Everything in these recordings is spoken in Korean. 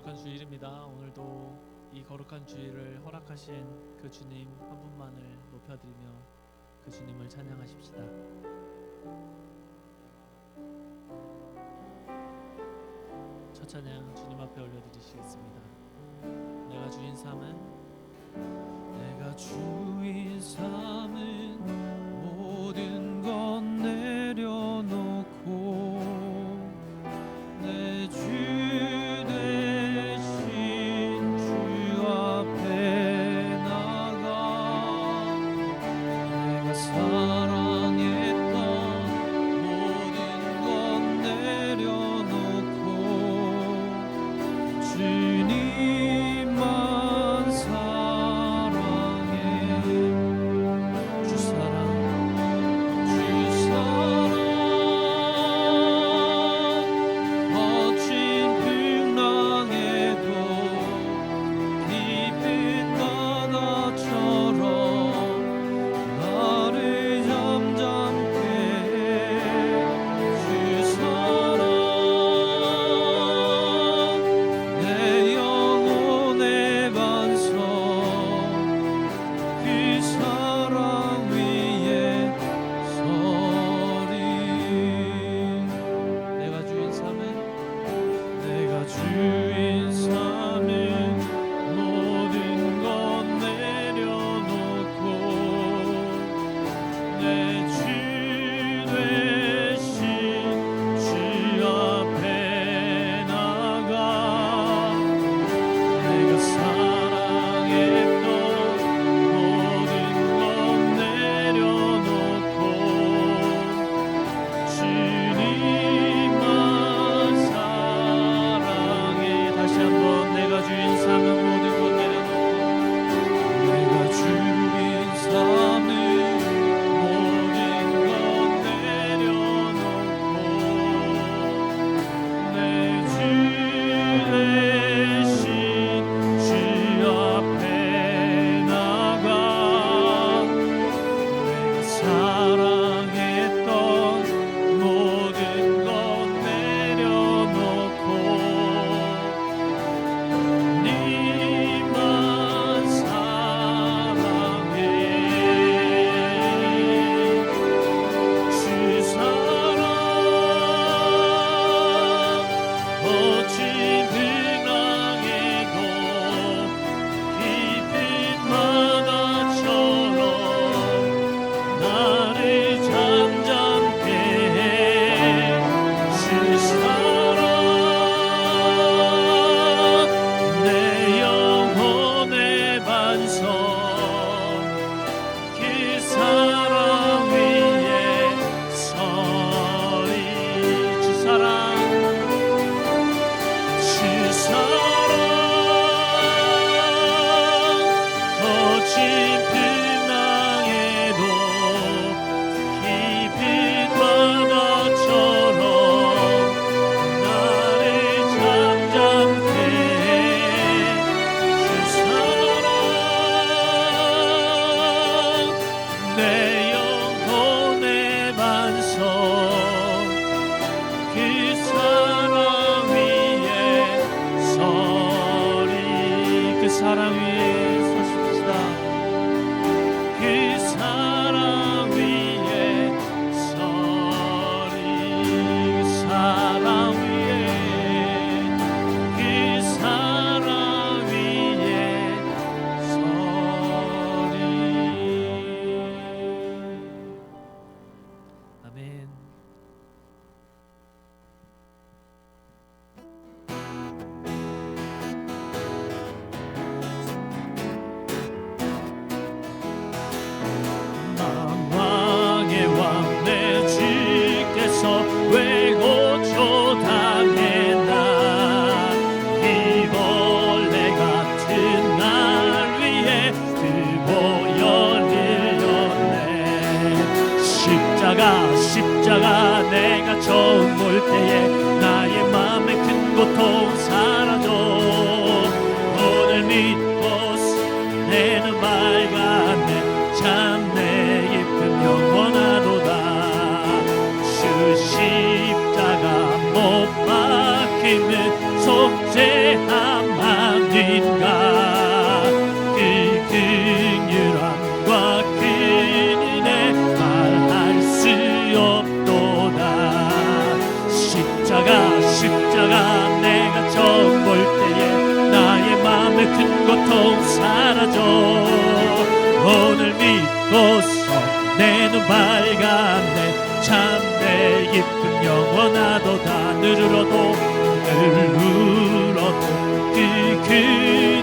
거룩한 주일입니다. 오늘도 이 거룩한 주일을 허락하신 그 주님 한 분만을 높여드리며 그 주님을 찬양하십시다. 첫 찬양 주님 앞에 올려드리시겠습니다. 내가 주인 삼은 모든 건 내려놓고 내 주 대신 주 앞에 나가 내가 사랑했던 모든 건 내려놓고 주님만 사랑해. 주 사랑 거친 풍랑에도 깊은 바다처럼 나를 잠잠케 해. 주 사랑 내 영혼의 반석 그 사랑 위에 서리. 내가 주인 삼은 모든 건 내려놓고 내 주 되신 주 앞에 나가 내가 사랑했던 모든 건 내려놓고 주님만 사랑해. 다시 한번 내가 주인 삼은 모든 것 내려놓고 내가 주인 삼은 모든 것 내려놓고 내 주 대신 주 앞에 나가 내가 사랑했던 모든 것 내려놓고 니만 사랑해. 주 사랑 거친 풍랑에도 깊은 바다처럼 나를 잠잠케 해. 주 사랑 내 영혼의 반석 그 사랑 위에 서리. 주 사랑 거친 풍랑에도 깊은 바다처럼 나를 잠잠케 해. 주 사랑 내 영혼의 반석 그 사랑 위에 서리. 그 사랑 위에 서십시다. 그 사랑 위에 서리. 그 사랑 위에 그 사랑 위에 서리. 아멘. 왕의 왕 내 주께서 왜 고초당했나. 이벌레 같은 날 위해 그 보혈을 흘렸네. 십자가 내가 처음 볼 때에 나의 맘에 큰 고통 사라져. 오늘 믿고 내는 밝았네. 참 내 깊은 영원하도다. 주 십자가 못 박히는 속죄함 큰 고통 사라져. 오늘 믿고서 내 눈 밝았네. 참내 기쁨 영원하도다. 누르러도 그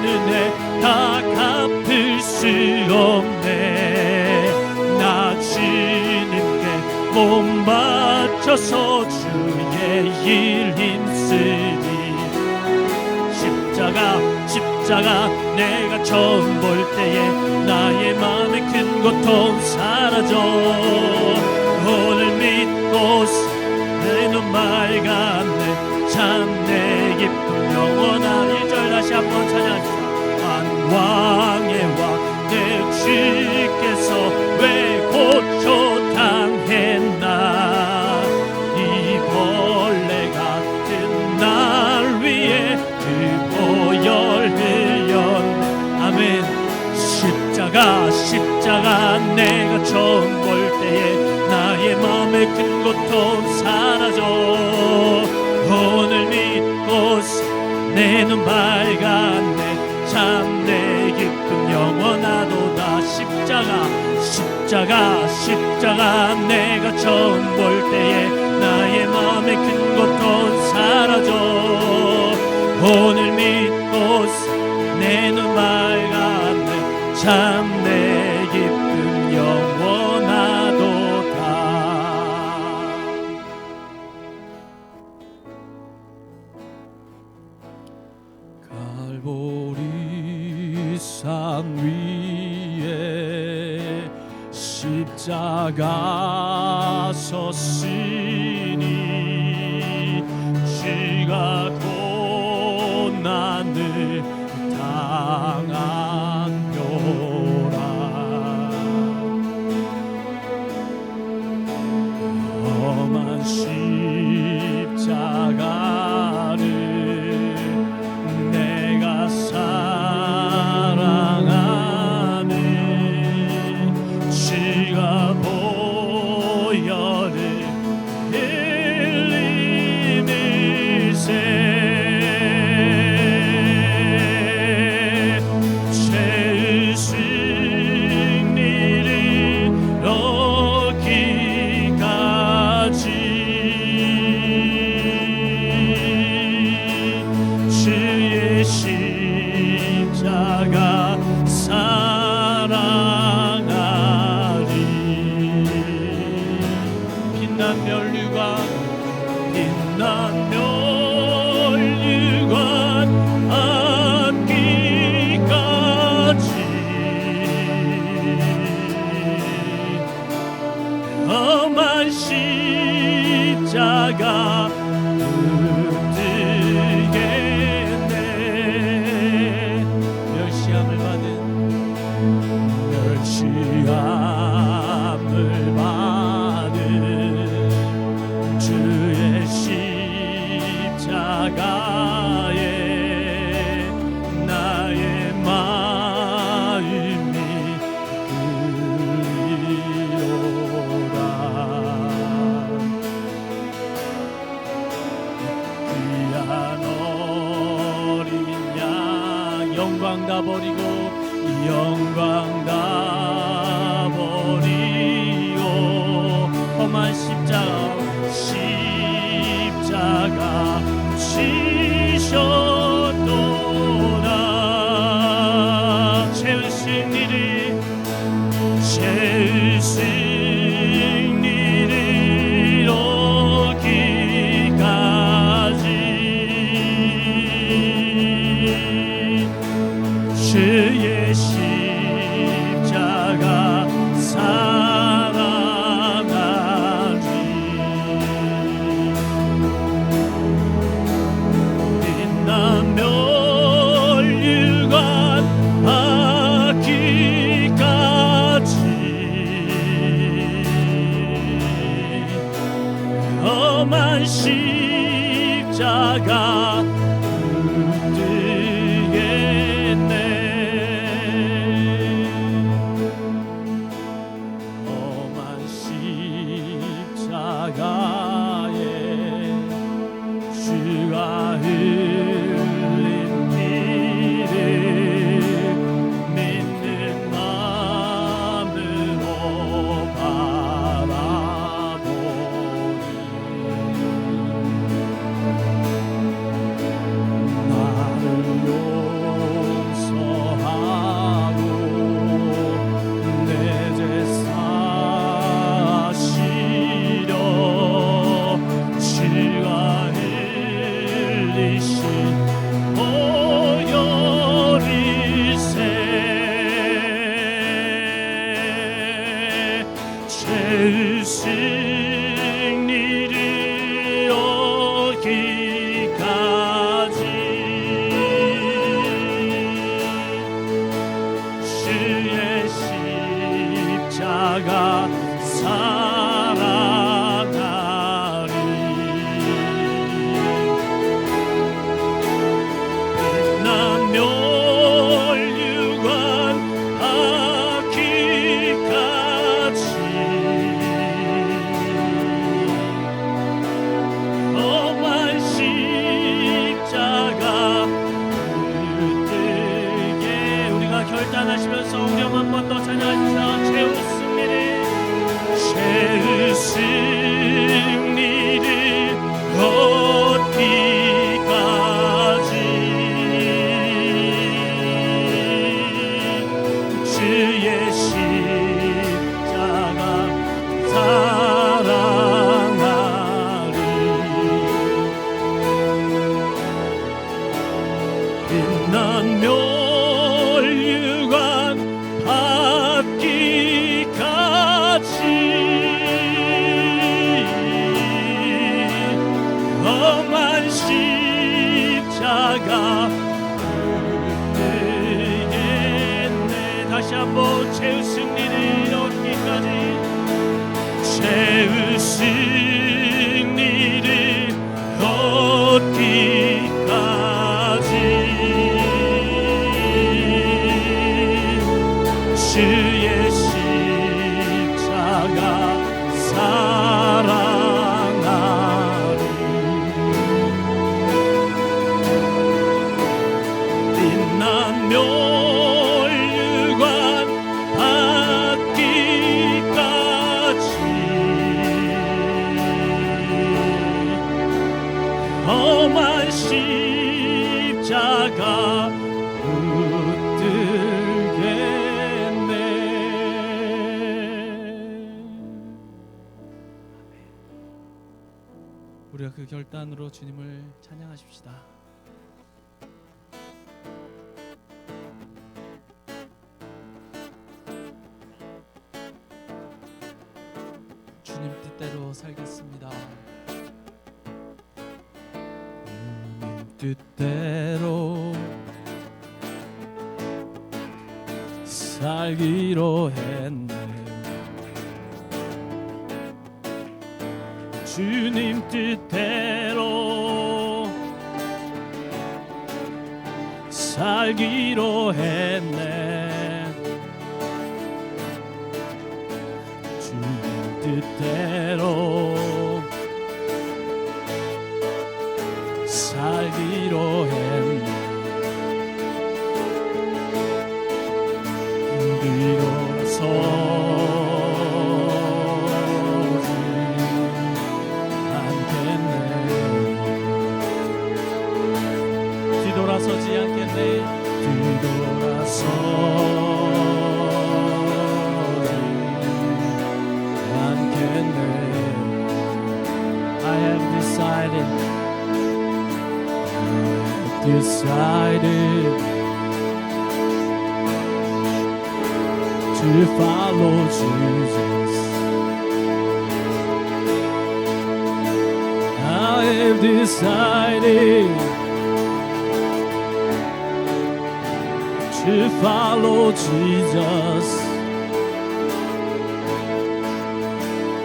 은혜 다 갚을 수 없네. 나 주님께 몸 바쳐서 주의 일 힘쓰리. 십자가 내가 처음 볼 때에 나의 마음에 큰 고통 사라져. 오늘 믿고서 내 눈 맑았네. 참 내 기쁨 영원한 1절 다시 한번 찬양합시다. 왕의 왕 내 주께서 왜 고초 당했나. 이 벌레 같은 날 위에 그 보혈 흘렸네. 아멘. 십자가 내가 처음 볼 때에 나의 마음에 큰 고통 사라져. 오늘 믿고서 내 눈 밝았네. 참 내 기쁨 영원하도다. 십자가 내가 처음 볼 때에 나의 마음에 큰 고통 사라져. 오늘 믿고서 내 눈 밝았네. 참 내 기쁨 영원하도다. 갈보리 산 위에 십자가 섰으니 주가 고난을 당한 묘라. 험한 십자가를 내가 사랑하는 주가 보혈을 흘리는세. 십자가 사랑하리. 빛난 멸류관 앞기까지 험한 십자가 멸시함을 받은 주의 십자가에 나의 마음이 끌리로다. 귀한 어린 양 영광 다 버리고 영광 다 버리고 험한 십자가 지셨도다. 채우신 일을 이루기까지 주의 십자가 사랑하리. 빛난 멸류관 앞기까지 험한 십자가 십자가에 주가 흘린 피를 세우신 일을 얻기까지 주의 십자가 사랑하리. 빛난 멸류관 받기까지 험한 십자가 붙들겠네. 우리가 그 결단으로 주님을 찬양하십시다. 주님 뜻대로 살겠습니다. 주님 뜻대로 살기로 했네. 주님 뜻대로 살기로 했네. 주님 뜻대로 살기로 했네. 뒤돌아서지 않겠네. 뒤돌아서지 않겠네. I have decided to follow Jesus. I have decided to follow Jesus.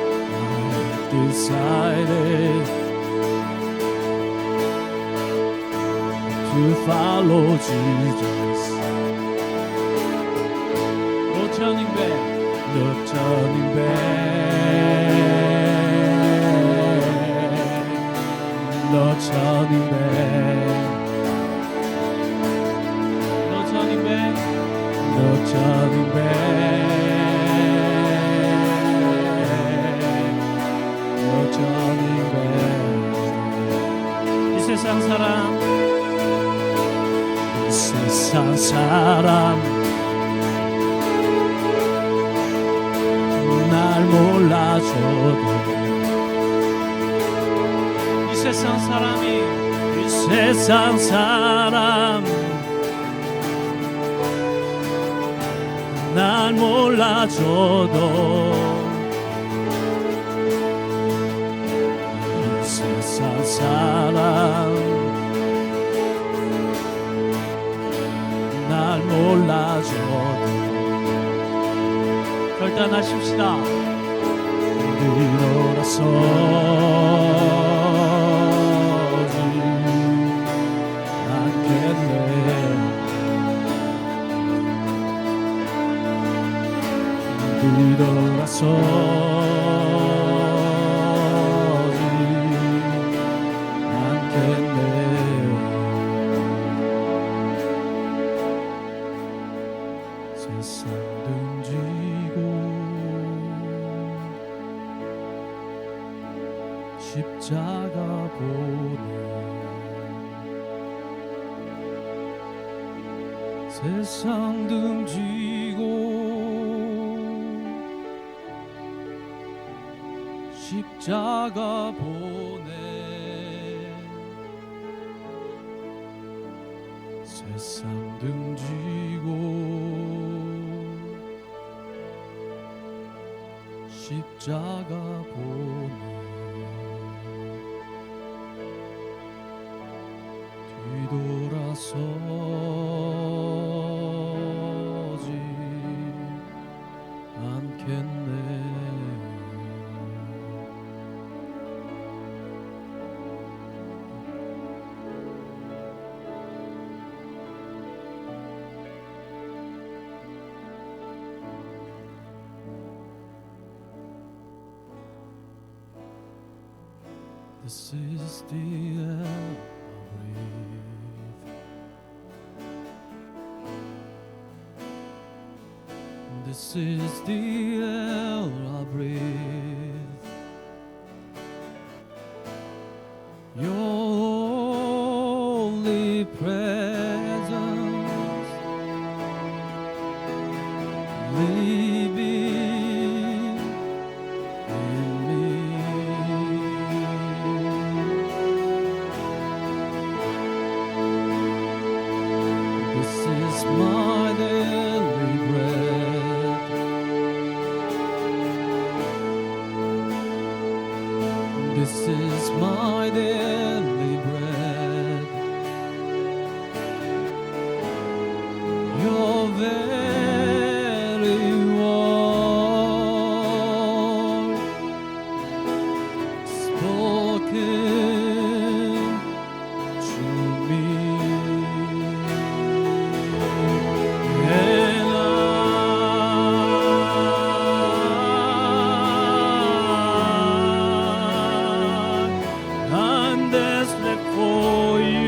I have decided to follow Jesus. No turning back. No turning back. No turning back. No turning back. No turning back. No turning back. 이 세상 사람, 이 세상 사람 날 몰라줘도 이 세상 사람이 이 세상 사람 날 몰라줘도 이 세상 사람 날 몰라줘도 결단하십시다. 뒤돌아서지 않겠네. 뒤돌아서지 않겠네. 세상 등지고 십자가 보내 세상 등지고 십자가 보내 세상 등지고 십자가 보내 뒤돌아서지 않겠네. This is the air I breathe. This is the air I breathe. Your holy presence living in me. This is my daily bread. This is my daily bread. Your very word spoken to me, and I'm desperate for you.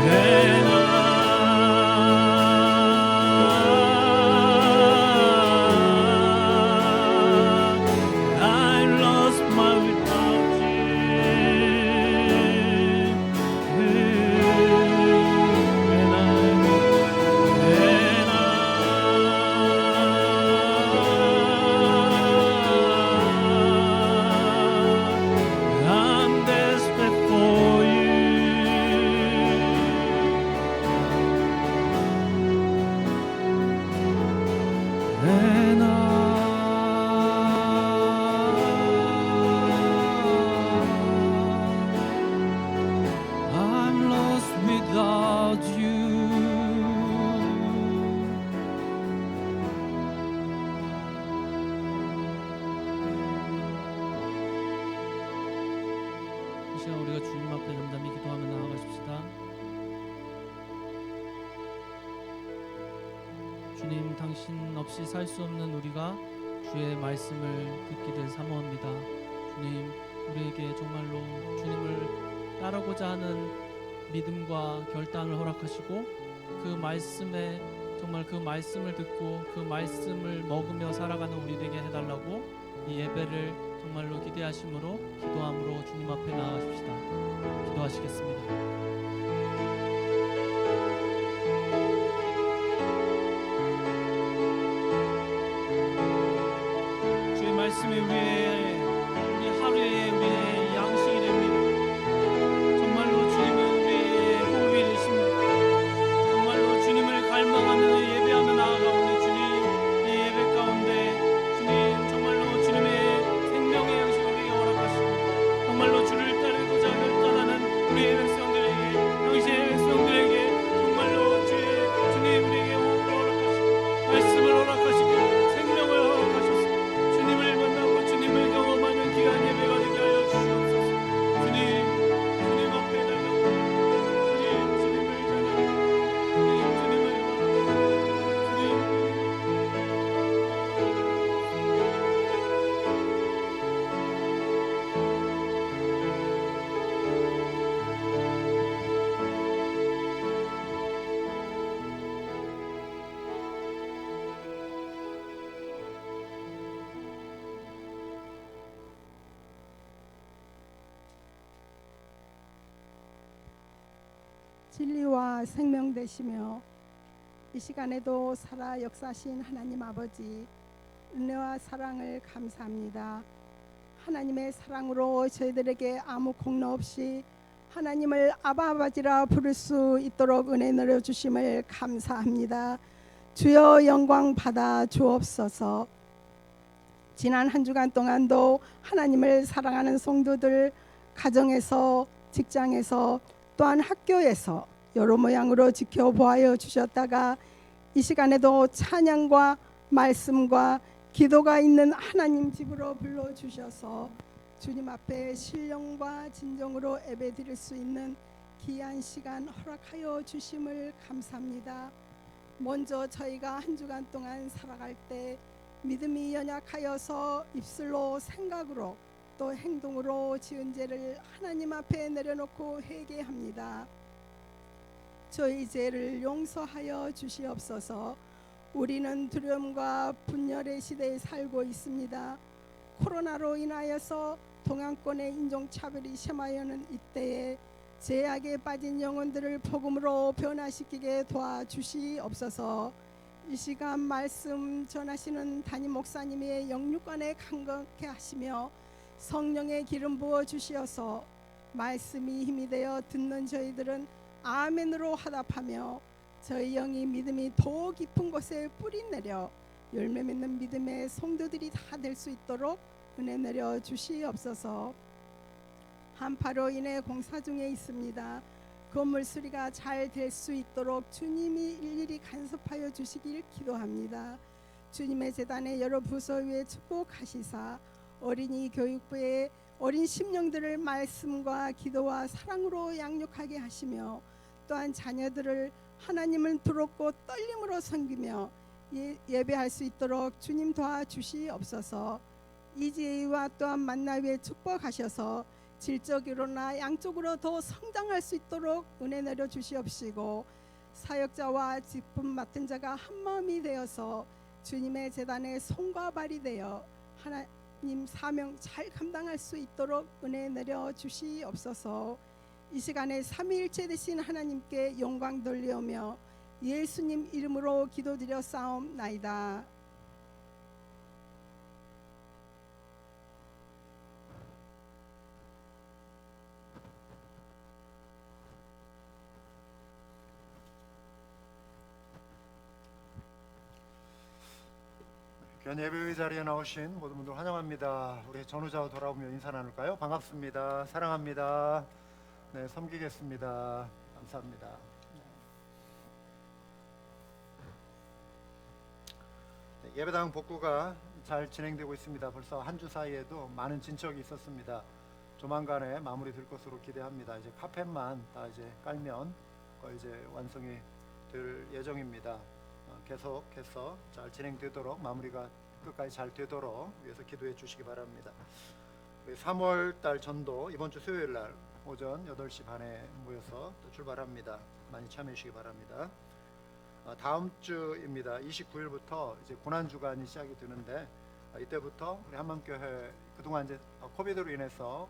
And I lost my without I'm desperate for you. And I'm lost without you. 이 시간 우리가 주님 앞에 잠잠히 기도하며 나아가십시다. 주님, 당신 없이 살 수 없는 우리가 주의 말씀을 듣기를 사모합니다. 주님, 우리에게 정말로 주님을 따르고자 하는 믿음과 결단을 허락하시고 그 말씀에 정말 그 말씀을 듣고 그 말씀을 먹으며 살아가는 우리 되게 해달라고 이 예배를 정말로 기대하심으로 기도함으로 주님 앞에 나아가십시다. 기도하시겠습니다. 주의 말씀이 우리 하루의 우리의 양식이 됩니다. 정말로 주님은 우리의 호흡이 되십니다. 정말로 주님을 갈망하며 예배하며 나아가오니 주님, 이 예배 가운데 주님 정말로 주님의 생명의 양식을 우리에게 허락하시고 정말로 주를 따르고자 결단하는 우리의 백성들에게, 당시의 백성들에게 정말로 주님 우리에게 호흡을 허락하시고 말씀을 허락하시고 생명을 허락하셔서 주님을 만나고 주님을 경험하는 귀한 예배가 되게 하여 주시옵소서. 주님 앞에 달라고 주님을 찬양하고 주님을 바라보고 진리와 생명 되시며 이 시간에도 살아 역사하신 하나님 아버지, 은혜와 사랑을 감사합니다. 하나님의 사랑으로 저희들에게 아무 공로 없이 하나님을 아바 아버지라 부를 수 있도록 은혜 내려주심을 감사합니다. 주여 영광 받아 주옵소서. 지난 한 주간 동안도 하나님을 사랑하는 성도들 가정에서, 직장에서, 또한 학교에서 여러 모양으로 지켜보아 주셨다가 이 시간에도 찬양과 말씀과 기도가 있는 하나님 집으로 불러주셔서 주님 앞에 신령과 진정으로 예배드릴 수 있는 귀한 시간 허락하여 주심을 감사합니다. 먼저 저희가 한 주간 동안 살아갈 때 믿음이 연약하여서 입술로 생각으로 또 행동으로 지은 죄를 하나님 앞에 내려놓고 회개합니다. 저희 죄를 용서하여 주시옵소서. 우리는 두려움과 분열의 시대에 살고 있습니다. 코로나로 인하여서 동양권의 인종차별이 심하여는 이때에 죄악에 빠진 영혼들을 복음으로 변화시키게 도와주시옵소서. 이 시간 말씀 전하시는 담임 목사님의 영육간에 강건케 하시며 성령의 기름 부어 주시어서 말씀이 힘이 되어 듣는 저희들은 아멘으로 화답하며 저희 영이 믿음이 더 깊은 곳에 뿌리 내려 열매 맺는 믿음의 성도들이 다 될 수 있도록 은혜 내려 주시옵소서. 한파로 인해 공사 중에 있습니다. 건물 수리가 잘 될 수 있도록 주님이 일일이 간섭하여 주시길 기도합니다. 주님의 재단의 여러 부서 위에 축복하시사 어린이 교육부의 어린 심령들을 말씀과 기도와 사랑으로 양육하게 하시며 또한 자녀들을 하나님을 두렵고 떨림으로 섬기며 예배할 수 있도록 주님 도와주시옵소서. 이지혜와 또한 만나위에 축복하셔서 질적으로나 양쪽으로 더 성장할 수 있도록 은혜 내려 주시옵시고 사역자와 직분 맡은 자가 한 마음이 되어서 주님의 재단의 손과 발이 되어 하나님 사명 잘 감당할 수 있도록 은혜 내려 주시옵소서. 이 시간에 삼위일체 되신 하나님께 영광 돌리오며 예수님 이름으로 기도드려 싸움나이다. 귀한 예배의 자리에 나오신 모든 분들 환영합니다. 우리 전우자와 돌아오며 인사 나눌까요? 반갑습니다. 사랑합니다. 네, 섬기겠습니다. 감사합니다. 네, 예배당 복구가 잘 진행되고 있습니다. 벌써 한 주 사이에도 많은 진척이 있었습니다. 조만간에 마무리될 것으로 기대합니다. 이제 카펫만 다 이제 깔면 거의 이제 완성이 될 예정입니다. 계속해서 잘 진행되도록 마무리가 끝까지 잘 되도록 위해서 기도해 주시기 바랍니다. 3월 달 전도 이번 주 수요일 날 오전 8시 반에 모여서 또 출발합니다. 많이 참여해 주시기 바랍니다. 다음 주입니다. 29일부터 이제 고난 주간이 시작이 되는데 이때부터 우리 한맘교회 그동안 이제 코비드로 인해서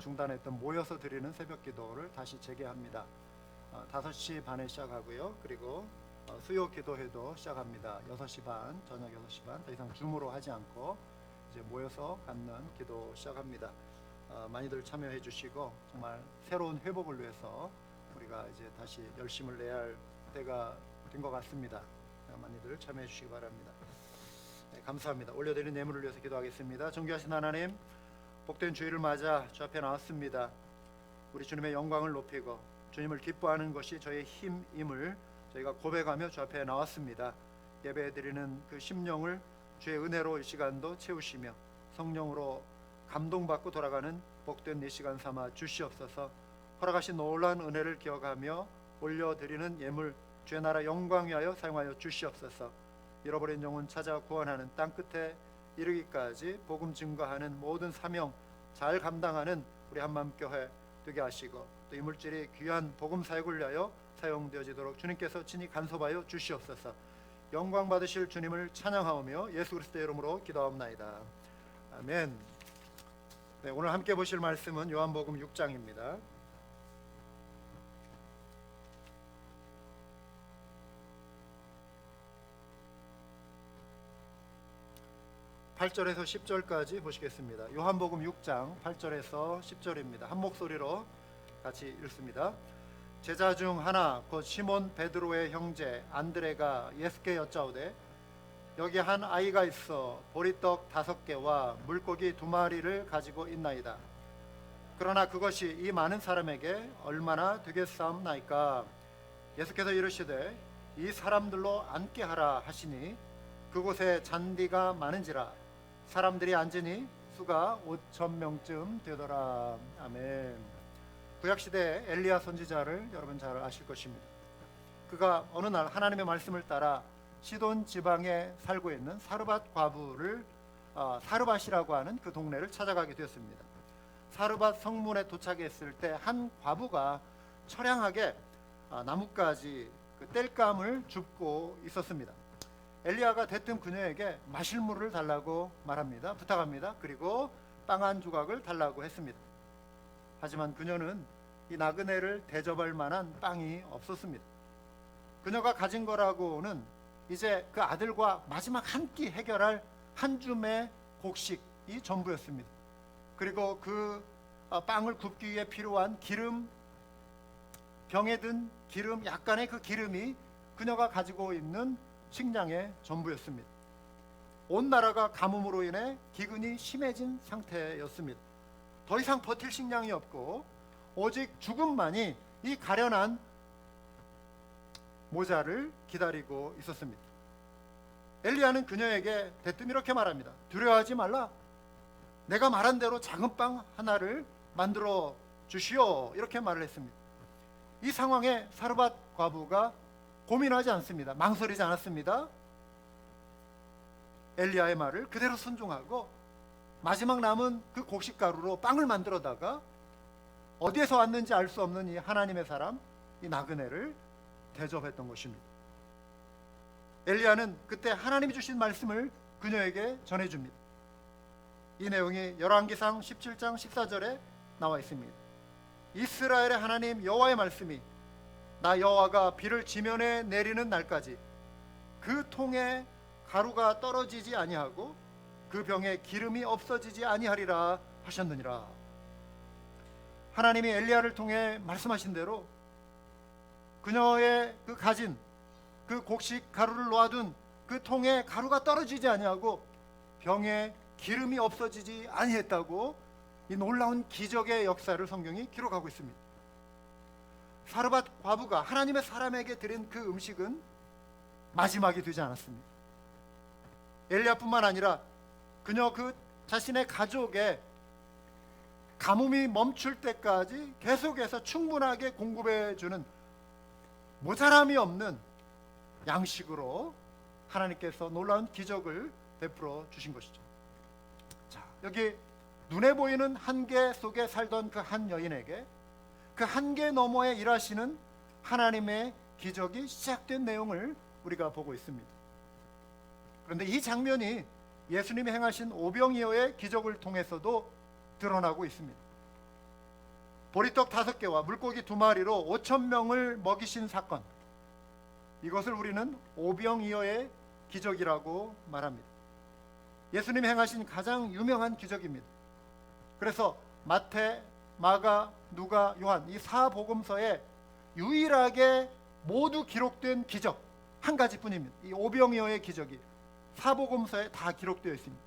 중단했던 모여서 드리는 새벽 기도를 다시 재개합니다. 5시 반에 시작하고요. 그리고 수요 기도회도 시작합니다. 6시 반, 저녁 6시 반. 더 이상 줌으로 하지 않고 이제 모여서 갖는 기도 시작합니다. 많이들 참여해 주시고 정말 새로운 회복을 위해서 우리가 이제 다시 열심을 내야 할 때가 된 것 같습니다. 많이들 참여해 주시기 바랍니다. 네, 감사합니다. 올려드린 예물을 위해서 기도하겠습니다. 존귀하신 하나님, 복된 주일을 맞아 주 앞에 나왔습니다. 우리 주님의 영광을 높이고 주님을 기뻐하는 것이 저의 힘임을 저희가 고백하며 주 앞에 나왔습니다. 예배드리는 그 심령을 주의 은혜로 이 시간도 채우시며 성령으로 감동받고 돌아가는 복된 이 시간 삼아 주시옵소서. 허락하신 놀라운 은혜를 기억하며 올려드리는 예물 주의 나라 영광 위하여 사용하여 주시옵소서. 잃어버린 영혼 찾아 구원하는 땅끝에 이르기까지 복음 증거하는 모든 사명 잘 감당하는 우리 한맘교회 되게 하시고 또 이 물질이 귀한 복음 사역을 위하여 사용되어지도록 주님께서 친히 간섭하여 주시옵소서. 영광 받으실 주님을 찬양하오며 예수 그리스도의 이름으로 기도하옵나이다. 아멘. 네, 오늘 함께 보실 말씀은 요한복음 6장입니다. 8절에서 10절까지 보시겠습니다. 요한복음 6장 8절에서 10절입니다. 한 목소리로 같이 읽습니다. 제자 중 하나 곧 시몬 베드로의 형제 안드레가 예수께 여짜오되 여기 한 아이가 있어 보리떡 5개와 물고기 2마리를 가지고 있나이다. 그러나 그것이 이 많은 사람에게 얼마나 되겠사옵나이까. 예수께서 이르시되 이 사람들로 앉게 하라 하시니 그곳에 잔디가 많은지라 사람들이 앉으니 수가 5,000명쯤 되더라. 아멘. 구약시대 엘리야 선지자를 여러분 잘 아실 것입니다. 그가 어느 날 하나님의 말씀을 따라 시돈 지방에 살고 있는 사르밧 과부를 사르밧이라고 하는 그 동네를 찾아가게 되었습니다. 사르밧 성문에 도착했을 때 한 과부가 처량하게 나뭇가지 그 땔감을 줍고 있었습니다. 엘리야가 대뜸 그녀에게 마실 물을 달라고 말합니다. 부탁합니다. 그리고 빵 한 조각을 달라고 했습니다. 하지만 그녀는 이 나그네를 대접할 만한 빵이 없었습니다. 그녀가 가진 거라고는 이제 그 아들과 마지막 한 끼 해결할 한 줌의 곡식이 전부였습니다. 그리고 그 빵을 굽기 위해 필요한 기름, 병에 든 기름, 약간의 그 기름이 그녀가 가지고 있는 식량의 전부였습니다. 온 나라가 가뭄으로 인해 기근이 심해진 상태였습니다. 더 이상 버틸 식량이 없고 오직 죽음만이 이 가련한 모자를 기다리고 있었습니다. 엘리야는 그녀에게 대뜸 이렇게 말합니다. 두려워하지 말라. 내가 말한 대로 작은 빵 하나를 만들어 주시오. 이렇게 말을 했습니다. 이 상황에 사르밧 과부가 고민하지 않습니다. 망설이지 않았습니다. 엘리야의 말을 그대로 순종하고 마지막 남은 그 곡식가루로 빵을 만들어다가 어디에서 왔는지 알 수 없는 이 하나님의 사람, 이 나그네를 대접했던 것입니다. 엘리야는 그때 하나님이 주신 말씀을 그녀에게 전해줍니다. 이 내용이 열왕기상 17장 14절에 나와 있습니다. 이스라엘의 하나님 여호와의 말씀이 나 여호와가 비를 지면에 내리는 날까지 그 통에 가루가 떨어지지 아니하고 그 병에 기름이 없어지지 아니하리라 하셨느니라. 하나님이 엘리야를 통해 말씀하신 대로 그녀의 그 가진 그 곡식 가루를 놓아둔 그 통에 가루가 떨어지지 아니하고 병에 기름이 없어지지 아니했다고 이 놀라운 기적의 역사를 성경이 기록하고 있습니다. 사르밧 과부가 하나님의 사람에게 드린 그 음식은 마지막이 되지 않았습니다. 엘리야뿐만 아니라 그녀 그 자신의 가족의 가뭄이 멈출 때까지 계속해서 충분하게 공급해주는 모자람이 없는 양식으로 하나님께서 놀라운 기적을 베풀어 주신 것이죠. 자, 여기 눈에 보이는 한계 속에 살던 그 한 여인에게 그 한계 너머에 일하시는 하나님의 기적이 시작된 내용을 우리가 보고 있습니다. 그런데 이 장면이 예수님이 행하신 오병이어의 기적을 통해서도 드러나고 있습니다. 보리떡 5개와 물고기 2마리로 5,000명을 먹이신 사건, 이것을 우리는 오병이어의 기적이라고 말합니다. 예수님이 행하신 가장 유명한 기적입니다. 그래서 마태, 마가, 누가, 요한 이 4복음서에 유일하게 모두 기록된 기적 한 가지뿐입니다. 이 오병이어의 기적이 4복음서에 다 기록되어 있습니다.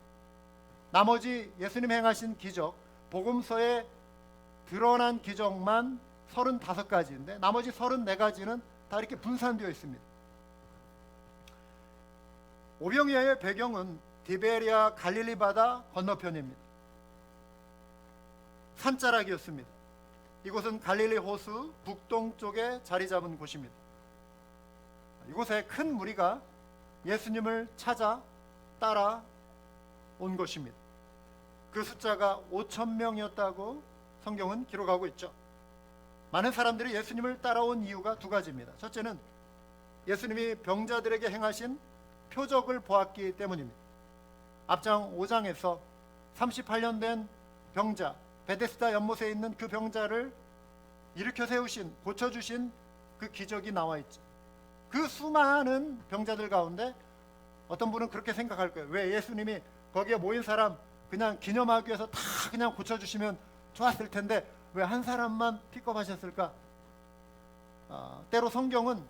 나머지 예수님 행하신 기적, 복음서에 드러난 기적만 35가지인데 나머지 34가지는 다 이렇게 분산되어 있습니다. 오병이어의 배경은 디베리아 갈릴리 바다 건너편입니다. 산자락이었습니다. 이곳은 갈릴리 호수 북동쪽에 자리 잡은 곳입니다. 이곳에 큰 무리가 예수님을 찾아 따라 온 것입니다. 그 숫자가 5,000명이었다고 성경은 기록하고 있죠. 많은 사람들이 예수님을 따라온 이유가 2가지입니다. 첫째는 예수님이 병자들에게 행하신 표적을 보았기 때문입니다. 앞장 5장에서 38년 된 병자, 베데스다 연못에 있는 그 병자를 일으켜 세우신, 고쳐주신 그 기적이 나와 있죠. 그 수많은 병자들 가운데 어떤 분은 그렇게 생각할 거예요. 왜 예수님이 거기에 모인 사람 그냥 기념하기 위해서 다 그냥 고쳐주시면 좋았을 텐데 왜 한 사람만 픽업하셨을까? 때로 성경은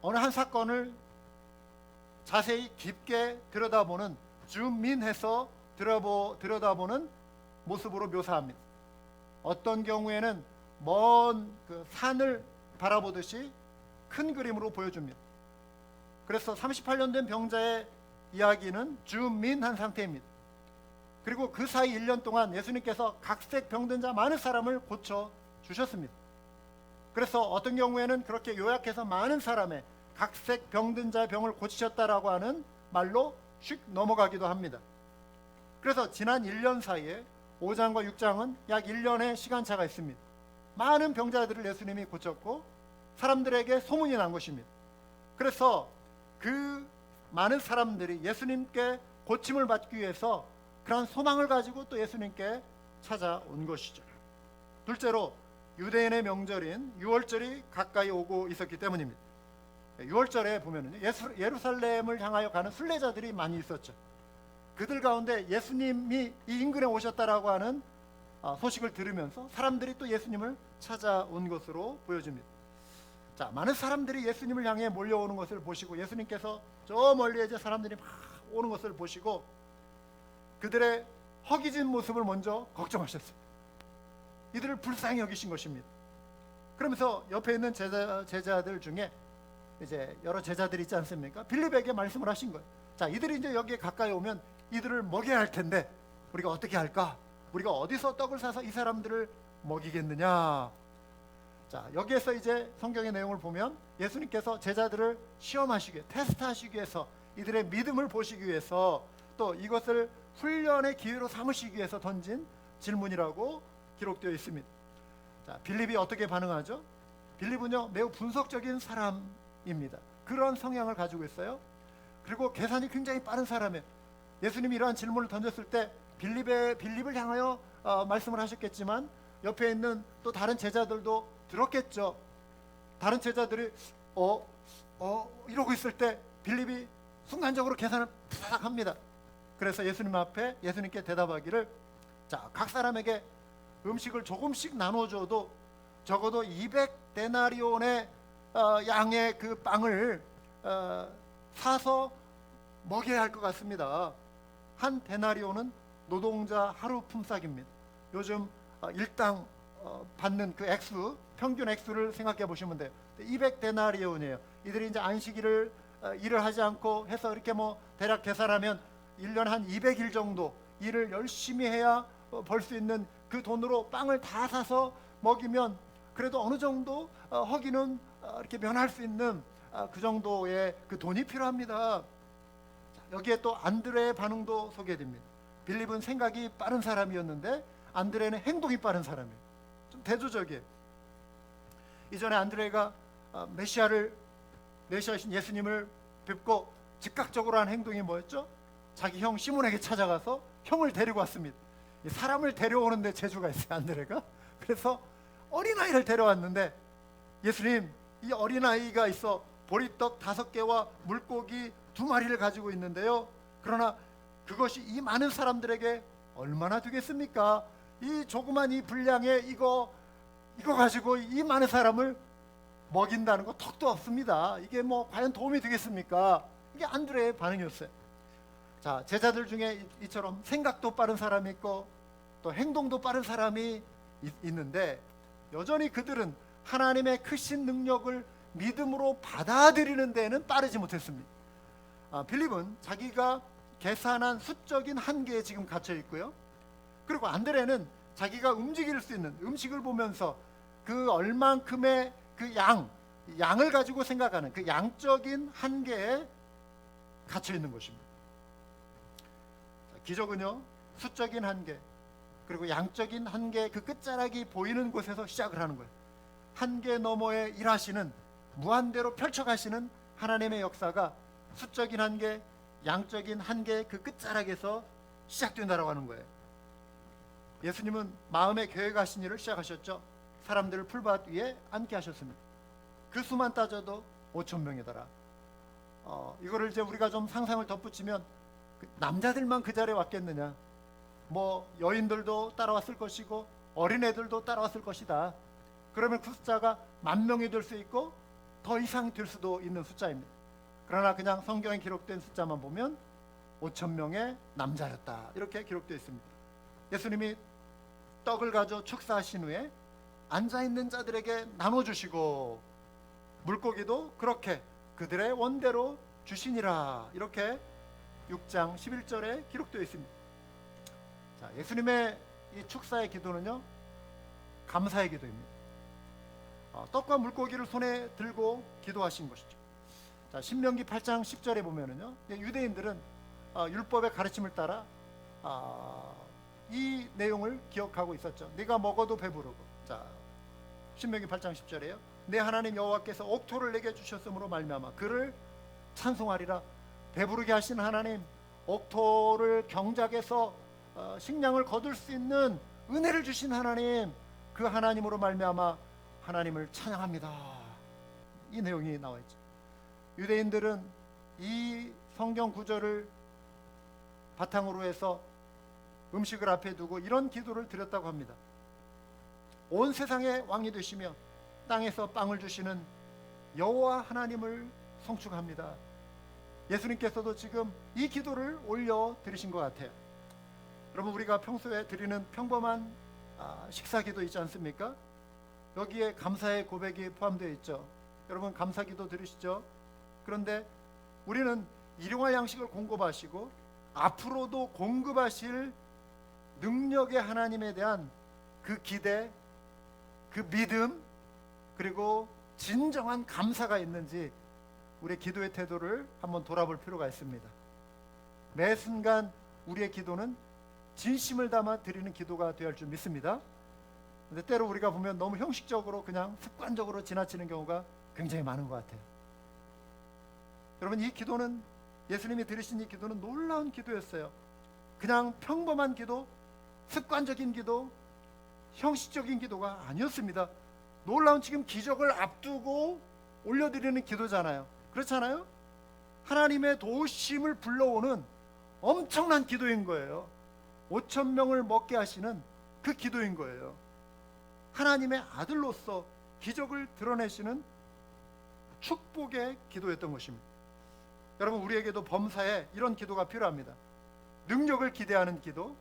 어느 한 사건을 자세히 깊게 들여다보는 줌인해서 들여다보는 모습으로 묘사합니다. 어떤 경우에는 먼 그 산을 바라보듯이 큰 그림으로 보여줍니다. 그래서 38년 된 병자의 이야기는 줌인한 상태입니다. 그리고 그 사이 1년 동안 예수님께서 각색 병든 자 많은 사람을 고쳐 주셨습니다. 그래서 어떤 경우에는 그렇게 요약해서 많은 사람의 각색 병든 자 병을 고치셨다라고 하는 말로 슉 넘어가기도 합니다. 그래서 지난 1년 사이에 5장과 6장은 약 1년의 시간차가 있습니다. 많은 병자들을 예수님이 고쳤고 사람들에게 소문이 난 것입니다. 그래서 그 많은 사람들이 예수님께 고침을 받기 위해서 그런 소망을 가지고 또 예수님께 찾아온 것이죠. 둘째로 유대인의 명절인 유월절이 가까이 오고 있었기 때문입니다. 유월절에 보면은 예루살렘을 향하여 가는 순례자들이 많이 있었죠. 그들 가운데 예수님이 이 인근에 오셨다라고 하는 소식을 들으면서 사람들이 또 예수님을 찾아온 것으로 보여집니다. 자, 많은 사람들이 예수님을 향해 몰려오는 것을 보시고 예수님께서 저 멀리 이제 사람들이 막 오는 것을 보시고 그들의 허기진 모습을 먼저 걱정하셨어요. 이들을 불쌍히 여기신 것입니다. 그러면서 옆에 있는 제자들 중에 이제 여러 제자들이 있지 않습니까? 빌립에게 말씀을 하신 거예요. 자, 이들이 이제 여기에 가까이 오면 이들을 먹여야 할 텐데 우리가 어떻게 할까? 우리가 어디서 떡을 사서 이 사람들을 먹이겠느냐? 자, 여기에서 이제 성경의 내용을 보면 예수님께서 제자들을 시험하시기, 테스트하시기 위해서 이들의 믿음을 보시기 위해서 또 이것을 훈련의 기회로 삼으시기 위해서 던진 질문이라고 기록되어 있습니다. 자, 빌립이 어떻게 반응하죠? 빌립은요 매우 분석적인 사람입니다. 그런 성향을 가지고 있어요. 그리고 계산이 굉장히 빠른 사람이에요. 예수님이 이러한 질문을 던졌을 때 빌립을 향하여 말씀을 하셨겠지만 옆에 있는 또 다른 제자들도 들었겠죠. 다른 제자들이 이러고 있을 때 빌립이 순간적으로 계산을 탁 합니다. 그래서 예수님 앞에 예수님께 대답하기를, 자, 각 사람에게 음식을 조금씩 나눠줘도 적어도 200데나리온의 양의 그 빵을 사서 먹여야 할 것 같습니다. 한 데나리온은 노동자 하루 품삯입니다. 요즘 일당 받는 그 액수, 평균 액수를 생각해 보시면 돼요. 200데나리온이에요. 이들이 이제 안식일을 일을 하지 않고 해서 이렇게 뭐 대략 계산하면 1년 한 200일 정도 일을 열심히 해야 벌 수 있는 그 돈으로 빵을 다 사서 먹이면 그래도 어느 정도 허기는 이렇게 면할 수 있는 그 정도의 그 돈이 필요합니다. 여기에 또 안드레의 반응도 소개됩니다. 빌립은 생각이 빠른 사람이었는데 안드레는 행동이 빠른 사람이에요. 좀 대조적이에요. 이전에 안드레가 메시아이신 예수님을 뵙고 즉각적으로 한 행동이 뭐였죠? 자기 형 시몬에게 찾아가서 형을 데리고 왔습니다. 사람을 데려오는데 재주가 있어요, 안드레가. 그래서 어린아이를 데려왔는데, 예수님, 이 어린아이가 있어 보리떡 5개와 물고기 2마리를 가지고 있는데요, 그러나 그것이 이 많은 사람들에게 얼마나 되겠습니까? 이 조그만 이 분량에 이거 가지고 이 많은 사람을 먹인다는 거 턱도 없습니다. 이게 뭐 과연 도움이 되겠습니까? 이게 안드레의 반응이었어요. 자, 제자들 중에 이처럼 생각도 빠른 사람이 있고 또 행동도 빠른 사람이 있는데 여전히 그들은 하나님의 크신 능력을 믿음으로 받아들이는 데에는 빠르지 못했습니다. 빌립은 자기가 계산한 수적인 한계에 지금 갇혀 있고요. 그리고 안드레는 자기가 움직일 수 있는 음식을 보면서 그 얼만큼의 그 양을 가지고 생각하는 그 양적인 한계에 갇혀 있는 것입니다. 기적은요, 수적인 한계 그리고 양적인 한계 그 끝자락이 보이는 곳에서 시작을 하는 거예요. 한계 너머에 일하시는, 무한대로 펼쳐가시는 하나님의 역사가 수적인 한계, 양적인 한계 그 끝자락에서 시작된다라고 하는 거예요. 예수님은 마음에 계획하신 일을 시작하셨죠. 사람들을 풀밭 위에 앉게 하셨습니다. 그 수만 따져도 5,000명이더라. 이거를 이제 우리가 좀 상상을 덧붙이면 남자들만 그 자리에 왔겠느냐, 뭐 여인들도 따라왔을 것이고 어린애들도 따라왔을 것이다. 그러면 그 숫자가 10,000명이 될 수 있고 더 이상 될 수도 있는 숫자입니다. 그러나 그냥 성경에 기록된 숫자만 보면 5,000명의 남자였다, 이렇게 기록되어 있습니다. 예수님이 떡을 가져 축사하신 후에 앉아있는 자들에게 나눠주시고 물고기도 그렇게 그들의 원대로 주시니라, 이렇게 6장 11절에 기록되어 있습니다. 자, 예수님의 이 축사의 기도는요, 감사의 기도입니다. 떡과 물고기를 손에 들고 기도하신 것이죠. 자, 신명기 8장 10절에 보면은요, 유대인들은 율법의 가르침을 따라 이 내용을 기억하고 있었죠. 네가 먹어도 배부르고. 자, 신명기 8장 10절에요. 내 하나님 여호와께서 옥토를 내게 주셨으므로 말미암아 그를 찬송하리라. 배부르게 하신 하나님, 옥토를 경작해서 식량을 거둘 수 있는 은혜를 주신 하나님, 그 하나님으로 말미암아 하나님을 찬양합니다. 이 내용이 나와 있죠. 유대인들은 이 성경 구절을 바탕으로 해서 음식을 앞에 두고 이런 기도를 드렸다고 합니다. 온 세상의 왕이 되시며 땅에서 빵을 주시는 여호와 하나님을 송축합니다. 예수님께서도 지금 이 기도를 올려 드리신 것 같아요. 여러분, 우리가 평소에 드리는 평범한 식사기도 있지 않습니까? 여기에 감사의 고백이 포함되어 있죠. 여러분, 감사기도 들으시죠? 그런데 우리는 일용할 양식을 공급하시고 앞으로도 공급하실 능력의 하나님에 대한 그 기대, 그 믿음, 그리고 진정한 감사가 있는지 우리의 기도의 태도를 한번 돌아볼 필요가 있습니다. 매 순간 우리의 기도는 진심을 담아 드리는 기도가 되어야 할 줄 믿습니다. 근데 때로 우리가 보면 너무 형식적으로 그냥 습관적으로 지나치는 경우가 굉장히 많은 것 같아요. 여러분, 이 기도는, 예수님이 들으신 이 기도는 놀라운 기도였어요. 그냥 평범한 기도, 습관적인 기도, 형식적인 기도가 아니었습니다. 놀라운 지금 기적을 앞두고 올려드리는 기도잖아요. 그렇잖아요? 하나님의 도우심을 불러오는 엄청난 기도인 거예요. 5천 명을 먹게 하시는 그 기도인 거예요. 하나님의 아들로서 기적을 드러내시는 축복의 기도였던 것입니다. 여러분, 우리에게도 범사에 이런 기도가 필요합니다. 능력을 기대하는 기도,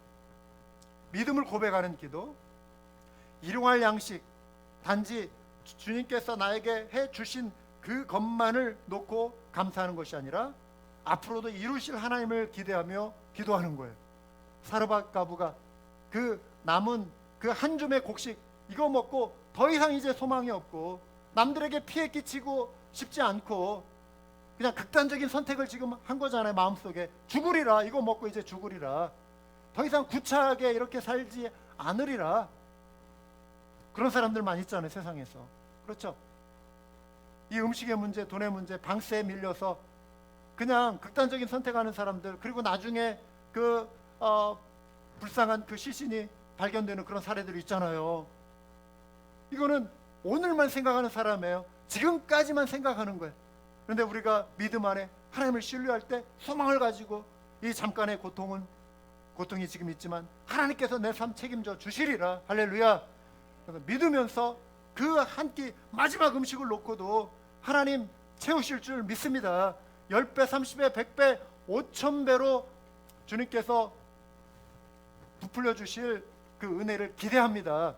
믿음을 고백하는 기도, 일용할 양식, 단지 주님께서 나에게 해 주신 그 것만을 놓고 감사하는 것이 아니라 앞으로도 이루실 하나님을 기대하며 기도하는 거예요. 사르밧 가부가 그 남은 그 한 줌의 곡식, 이거 먹고 더 이상 이제 소망이 없고 남들에게 피해 끼치고 싶지 않고 그냥 극단적인 선택을 지금 한 거잖아요. 마음속에 죽으리라, 이거 먹고 이제 죽으리라, 더 이상 구차하게 이렇게 살지 않으리라. 그런 사람들 많이 있잖아요, 세상에서. 그렇죠? 이 음식의 문제, 돈의 문제, 방세에 밀려서 그냥 극단적인 선택하는 사람들, 그리고 나중에 그 불쌍한 그 시신이 발견되는 그런 사례들이 있잖아요. 이거는 오늘만 생각하는 사람이에요. 지금까지만 생각하는 거예요. 그런데 우리가 믿음 안에 하나님을 신뢰할 때 소망을 가지고 이 잠깐의 고통이 지금 있지만 하나님께서 내 삶 책임져 주시리라. 할렐루야. 믿으면서 그 한 끼 마지막 음식을 놓고도 하나님 채우실 줄 믿습니다. 10배, 30배, 100배, 5,000배로 주님께서 부풀려 주실 그 은혜를 기대합니다.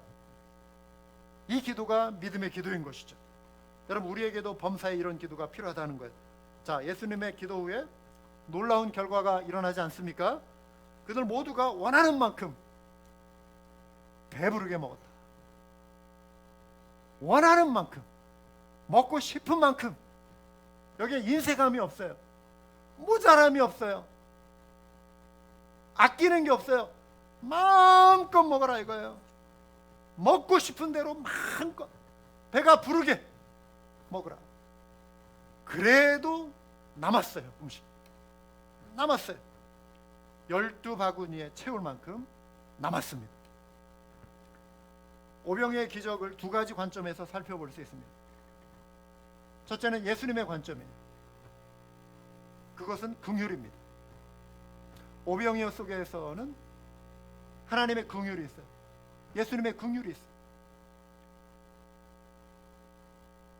이 기도가 믿음의 기도인 것이죠. 여러분, 우리에게도 범사에 이런 기도가 필요하다는 거예요. 자, 예수님의 기도 후에 놀라운 결과가 일어나지 않습니까? 그들 모두가 원하는 만큼 배부르게 먹었다. 원하는 만큼, 먹고 싶은 만큼. 여기에 인색함이 없어요. 모자람이 없어요. 아끼는 게 없어요. 마음껏 먹어라 이거예요. 먹고 싶은 대로 마음껏 배가 부르게 먹으라. 그래도 남았어요. 음식 남았어요. 12바구니에 채울 만큼 남았습니다. 오병이의 기적을 두 가지 관점에서 살펴볼 수 있습니다. 첫째는 예수님의 관점이에요. 그것은 긍휼입니다. 오병이어 속에서는 하나님의 긍휼이 있어요. 예수님의 긍휼이 있어요.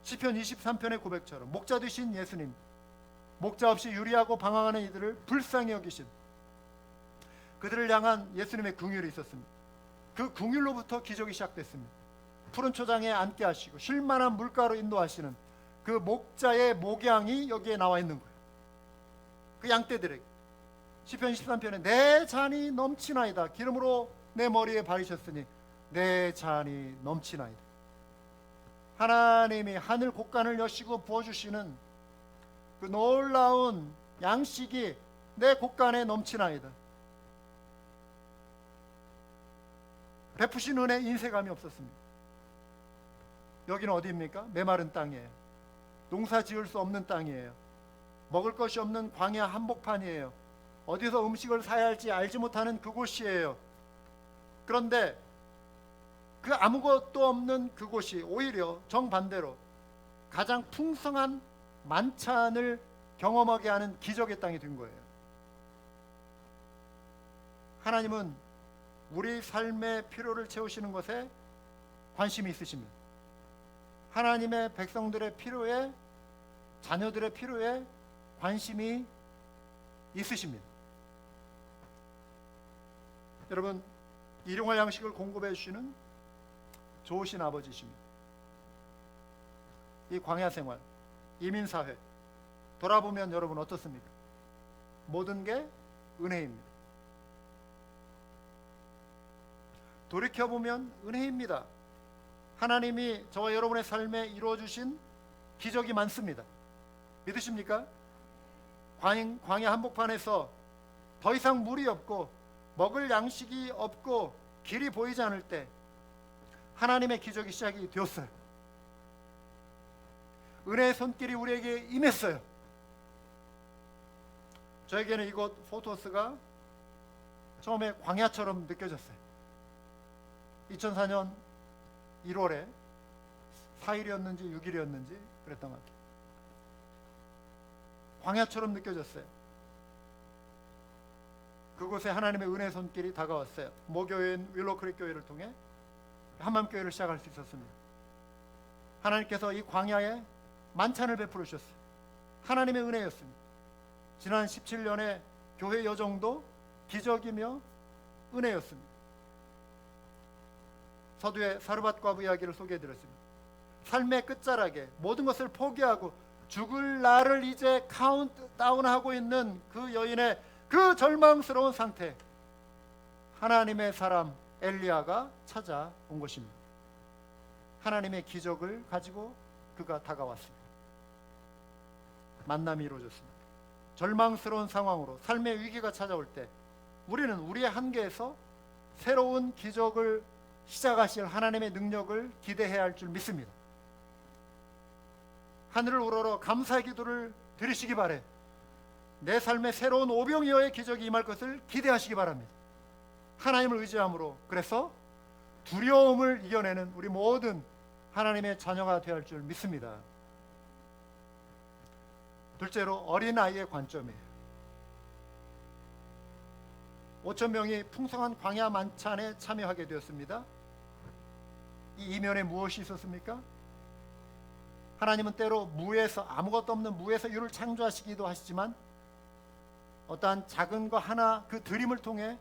시편 23편의 고백처럼 목자 되신 예수님, 목자 없이 유리하고 방황하는 이들을 불쌍히 여기신 그들을 향한 예수님의 긍휼이 있었습니다. 그 긍휼로부터 기적이 시작됐습니다. 푸른 초장에 앉게 하시고 쉴만한 물가로 인도하시는 그 목자의 목양이 여기에 나와 있는 거예요. 그 양떼들에게 시편 23편에 내 잔이 넘치나이다. 기름으로 내 머리에 바르셨으니 내 잔이 넘치나이다. 하나님이 하늘 곳간을 여시고 부어주시는 그 놀라운 양식이 내 곳간에 넘치나이다. 베푸신 은혜 인색함이 없었습니다. 여기는 어디입니까? 메마른 땅이에요. 농사 지을 수 없는 땅이에요. 먹을 것이 없는 광야 한복판이에요. 어디서 음식을 사야 할지 알지 못하는 그곳이에요. 그런데 그 아무것도 없는 그곳이 오히려 정반대로 가장 풍성한 만찬을 경험하게 하는 기적의 땅이 된 거예요. 하나님은 우리 삶의 필요를 채우시는 것에 관심이 있으십니다. 하나님의 백성들의 필요에, 자녀들의 필요에 관심이 있으십니다. 여러분, 일용할 양식을 공급해 주시는 좋으신 아버지십니다. 이 광야 생활, 이민사회 돌아보면 여러분 어떻습니까? 모든 게 은혜입니다. 돌이켜보면 은혜입니다. 하나님이 저와 여러분의 삶에 이루어주신 기적이 많습니다. 믿으십니까? 광야 한복판에서 더 이상 물이 없고 먹을 양식이 없고 길이 보이지 않을 때 하나님의 기적이 시작이 되었어요. 은혜의 손길이 우리에게 임했어요. 저에게는 이곳 포토스가 처음에 광야처럼 느껴졌어요. 2004년 1월에 4일이었는지 6일이었는지 그랬던 것 같아요. 광야처럼 느껴졌어요. 그곳에 하나님의 은혜의 손길이 다가왔어요. 모교회인 윌로크릭 교회를 통해 한맘교회를 시작할 수 있었습니다. 하나님께서 이 광야에 만찬을 베풀어 주셨어요. 하나님의 은혜였습니다. 지난 17년의 교회 여정도 기적이며 은혜였습니다. 서두에 사르밧 과부 이야기를 소개해드렸습니다. 삶의 끝자락에 모든 것을 포기하고 죽을 날을 이제 카운트다운하고 있는 그 여인의 그 절망스러운 상태, 하나님의 사람 엘리야가 찾아온 것입니다. 하나님의 기적을 가지고 그가 다가왔습니다. 만남이 이루어졌습니다. 절망스러운 상황으로 삶의 위기가 찾아올 때 우리는 우리의 한계에서 새로운 기적을 시작하실 하나님의 능력을 기대해야 할 줄 믿습니다. 하늘을 우러러 감사의 기도를 드리시기 바래. 내 삶에 새로운 오병이어의 기적이 임할 것을 기대하시기 바랍니다. 하나님을 의지함으로, 그래서 두려움을 이겨내는 우리 모든 하나님의 자녀가 되어야 할 줄 믿습니다. 둘째로 어린아이의 관점이에요. 5,000명이 풍성한 광야 만찬에 참여하게 되었습니다. 이 이면에 무엇이 있었습니까? 하나님은 때로 무에서, 아무것도 없는 무에서 유를 창조하시기도 하시지만 어떠한 작은 거 하나, 그 드림을 통해,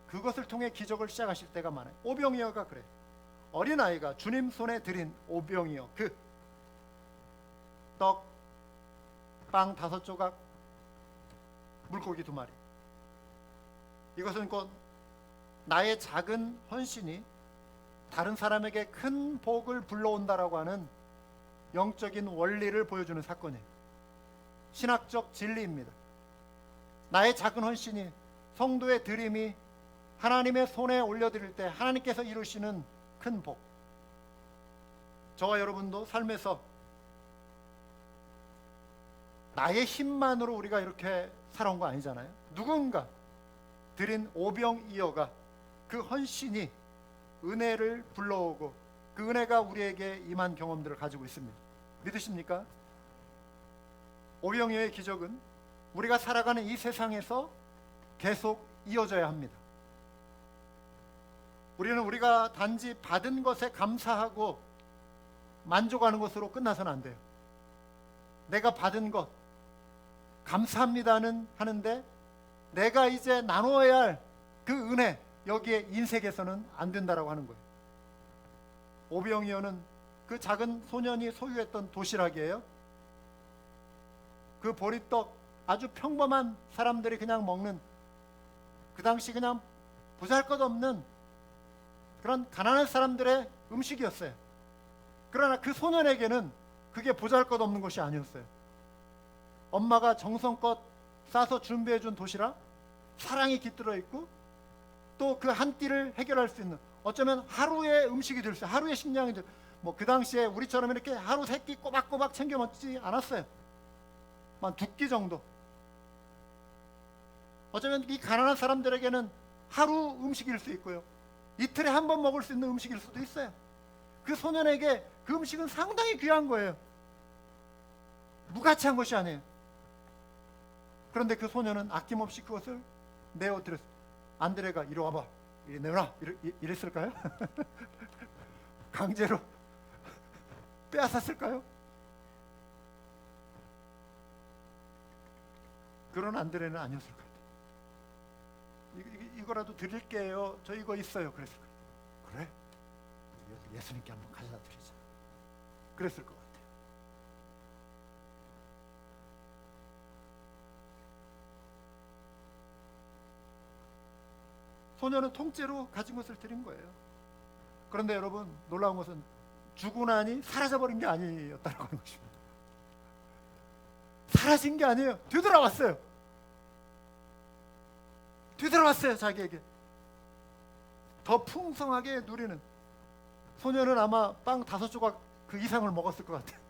그것을 통해 기적을 시작하실 때가 많아요. 오병이어가 그래요. 어린아이가 주님 손에 드린 오병이어, 그 떡, 빵 5조각, 물고기 2마리, 이것은 곧 나의 작은 헌신이 다른 사람에게 큰 복을 불러온다라고 하는 영적인 원리를 보여주는 사건이에요. 신학적 진리입니다. 나의 작은 헌신이, 성도의 드림이 하나님의 손에 올려드릴 때 하나님께서 이루시는 큰 복. 저와 여러분도 삶에서 나의 힘만으로 우리가 이렇게 살아온 거 아니잖아요. 누군가 드린 오병이어가, 그 헌신이 은혜를 불러오고 그 은혜가 우리에게 임한 경험들을 가지고 있습니다. 믿으십니까? 오병이어의 기적은 우리가 살아가는 이 세상에서 계속 이어져야 합니다. 우리는 우리가 단지 받은 것에 감사하고 만족하는 것으로 끝나서는 안 돼요. 내가 받은 것 감사합니다는 하는데 내가 이제 나누어야 할 그 은혜, 여기에 인색해서는 안 된다라고 하는 거예요. 오병이어는 그 작은 소년이 소유했던 도시락이에요. 그 보리떡, 아주 평범한 사람들이 그냥 먹는, 그 당시 그냥 보잘것없는 그런 가난한 사람들의 음식이었어요. 그러나 그 소년에게는 그게 보잘것없는 것이 아니었어요. 엄마가 정성껏 싸서 준비해준 도시락, 사랑이 깃들어 있고 또 그 한 끼를 해결할 수 있는, 어쩌면 하루의 음식이 될 수 있어요. 하루의 식량이 될, 뭐 그 당시에 우리처럼 이렇게 하루 3끼 꼬박꼬박 챙겨 먹지 않았어요. 한 2끼 정도. 어쩌면 이 가난한 사람들에게는 하루 음식일 수 있고요, 이틀에 한 번 먹을 수 있는 음식일 수도 있어요. 그 소년에게 그 음식은 상당히 귀한 거예요. 무가치한 것이 아니에요. 그런데 그 소년은 아낌없이 그것을 내어드렸어요. 안드레가 이리 와봐, 이리 내놔, 이랬을까요? 강제로 빼앗았을까요? 그런 안드레는 아니었을 것 같아요. 이거라도 드릴게요, 저 이거 있어요, 그랬을 거예요. 그래? 예수님께 한번 가져다 드리자, 그랬을 것 같아요. 소년은 통째로 가진 것을 드린 거예요. 그런데 여러분, 놀라운 것은 주고 나니 사라져버린 게 아니었다는 것입니다. 사라진 게 아니에요. 되돌아왔어요. 되돌아왔어요. 자기에게 더 풍성하게 누리는. 소년은 아마 빵 5조각 그 이상을 먹었을 것 같아요.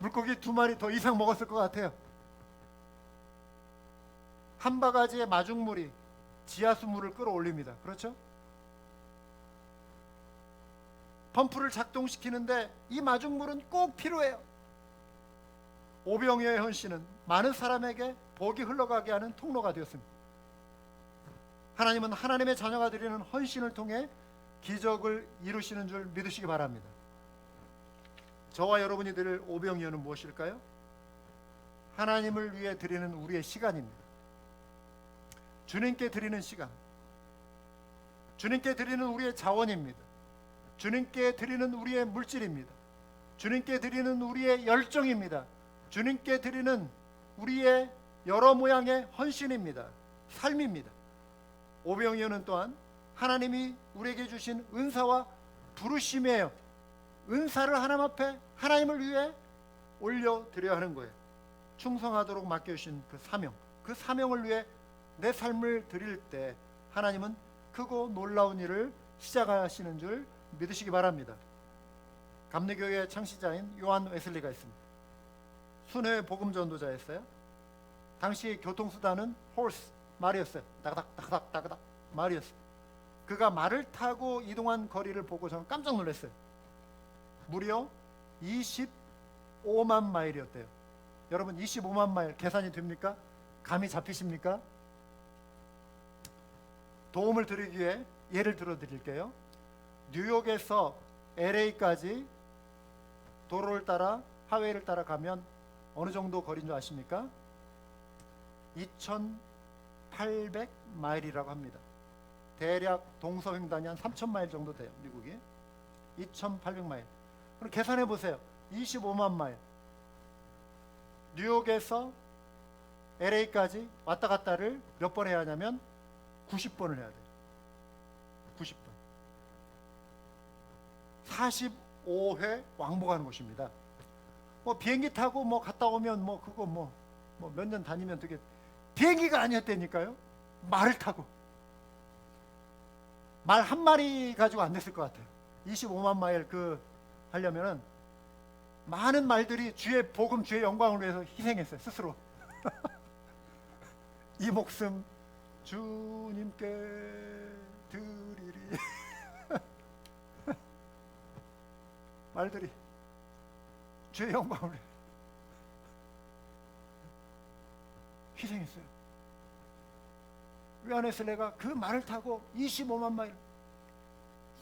물고기 2마리 더 이상 먹었을 것 같아요. 한 바가지의 마중물이 지하수 물을 끌어올립니다. 그렇죠? 펌프를 작동시키는데 이 마중물은 꼭 필요해요. 오병이어의 헌신은 많은 사람에게 복이 흘러가게 하는 통로가 되었습니다. 하나님은 하나님의 자녀가 드리는 헌신을 통해 기적을 이루시는 줄 믿으시기 바랍니다. 저와 여러분이 드릴 오병이어는 무엇일까요? 하나님을 위해 드리는 우리의 시간입니다. 주님께 드리는 시간, 주님께 드리는 우리의 자원입니다. 주님께 드리는 우리의 물질입니다. 주님께 드리는 우리의 열정입니다. 주님께 드리는 우리의 여러 모양의 헌신입니다. 삶입니다. 오병이어는 또한 하나님이 우리에게 주신 은사와 부르심이에요. 은사를 하나님 앞에 하나님을 위해 올려드려야 하는 거예요. 충성하도록 맡겨주신 그 사명, 그 사명을 위해 내 삶을 드릴 때 하나님은 크고 놀라운 일을 시작하시는 줄 믿으시기 바랍니다. 감리교회의 창시자인 요한 웨슬리가 있습니다. 순회 복음 전도자였어요. 당시 교통수단은 홀스, 말이었어요. 따그닥 따그닥 따그닥 말이었어요. 그가 말을 타고 이동한 거리를 보고 저는 깜짝 놀랐어요. 무려 25만 마일이었대요. 여러분, 25만 마일 계산이 됩니까? 감이 잡히십니까? 도움을 드리기 위해 예를 들어 드릴게요. 뉴욕에서 LA까지 도로를 따라 하웨이를 따라 가면 어느 정도 거리인 줄 아십니까? 2,800 마일이라고 합니다. 대략 동서횡단이 한 3,000마일 정도 돼요. 미국이 2,800마일. 그럼 계산해 보세요. 25만 마일. 뉴욕에서 LA까지 왔다 갔다를 몇 번 해야 하냐면 90번을 해야 돼요. 90번. 45회 왕복하는 것입니다. 뭐 비행기 타고 뭐 갔다 오면 뭐 그거 뭐 몇 년 다니면 되게, 비행기가 아니었다니까요. 말을 타고. 말 한 마리 가지고 안 됐을 것 같아요. 25만 마일 그 하려면은 많은 말들이 주의 복음, 주의 영광을 위해서 희생했어요. 스스로. 이 목숨 주님께 드리리. 말들이 주의 영광을 위해 희생했어요. 요한 웨슬리가 그 말을 타고 25만 마일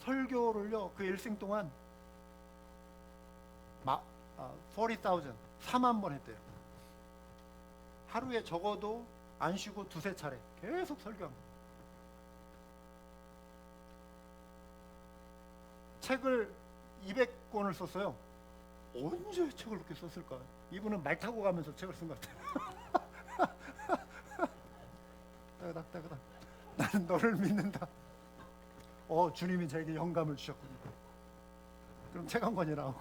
설교를요, 그 일생 동안 40,000, 4만 번 했대요. 하루에 적어도 안 쉬고 2-3차례 계속 설교한 거예요. 책을 200권을 썼어요. 언제 책을 그렇게 썼을까? 이분은 말 타고 가면서 책을 쓴 것 같아요. 따그닥 나는 너를 믿는다. 주님이 저에게 영감을 주셨군요. 그럼 최강권이 나오고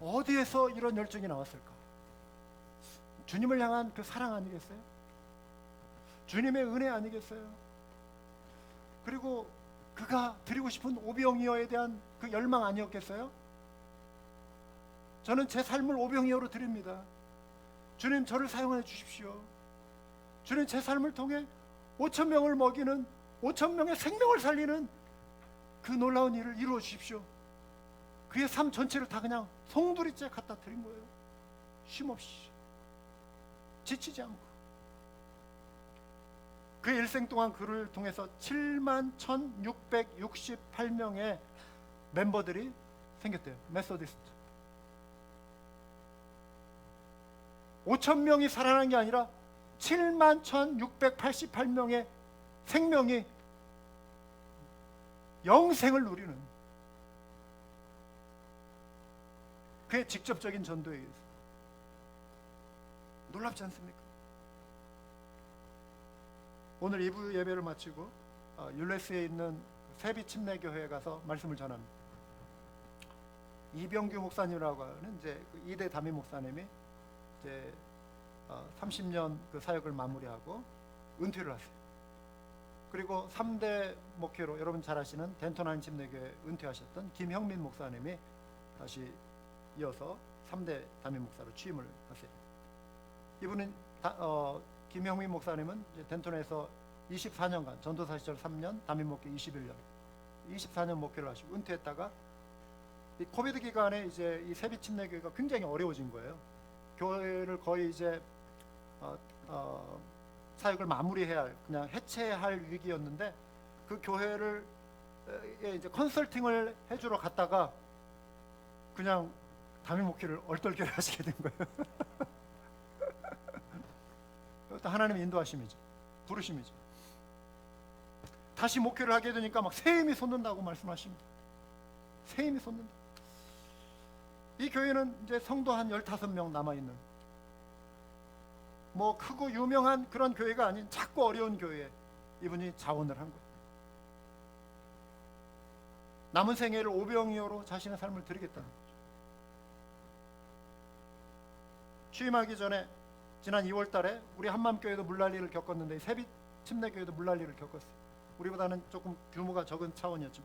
어디에서 이런 열정이 나왔을까? 주님을 향한 그 사랑 아니겠어요? 주님의 은혜 아니겠어요? 그리고 그가 드리고 싶은 오병이어에 대한 그 열망 아니었겠어요? 저는 제 삶을 오병이어로 드립니다. 주님, 저를 사용해 주십시오. 주님, 제 삶을 통해 5천 명을 먹이는, 5천 명의 생명을 살리는 그 놀라운 일을 이루어 주십시오. 그의 삶 전체를 다 그냥 송두리째 갖다 드린 거예요. 쉼없이, 지치지 않고. 그의 일생 동안 그를 통해서 7만 1,668명의 멤버들이 생겼대요. 메소디스트. 5천 명이 살아난 게 아니라 7만 1,688명의 생명이 영생을 누리는 그의 직접적인 전도에 의해서. 놀랍지 않습니까? 오늘 2부 예배를 마치고 율레스에 있는 세비 침례교회에 가서 말씀을 전합니다. 이병규 목사님이라고 하는 이제 그 2대 담임 목사님이 이제 30년 그 사역을 마무리하고 은퇴를 하세요. 그리고 3대 목회로 여러분 잘 아시는 덴토난 침례교회 은퇴하셨던 김형민 목사님이 다시 이어서 3대 담임 목사로 취임을 하세요. 이분은 김형민 목사님은 이제 덴톤에서 24년간 전도사 시절 3년, 담임 목회 21년, 24년 목회를 하시고 은퇴했다가 이 코비드 기간에 이제 이 세비 침례교회가 굉장히 어려워진 거예요. 교회를 거의 이제 사역을 마무리해야 할, 그냥 해체할 위기였는데 그 교회를 이제 컨설팅을 해주러 갔다가 그냥 담임 목회를 얼떨결에 하시게 된 거예요. 이것도 하나님의 인도하심이죠. 부르심이죠. 다시 목회를 하게 되니까 막 새 힘이 솟는다고 말씀하십니다. 새 힘이 솟는다. 이 교회는 이제 성도 한 15명 남아있는, 뭐 크고 유명한 그런 교회가 아닌 작고 어려운 교회에 이분이 자원을 한 거예요. 남은 생애를 오병이어로 자신의 삶을 드리겠다는 거죠. 취임하기 전에 지난 2월 달에 우리 한맘교회도 물난리를 겪었는데 세비 침례교회도 물난리를 겪었어요. 우리보다는 조금 규모가 적은 차원이었죠.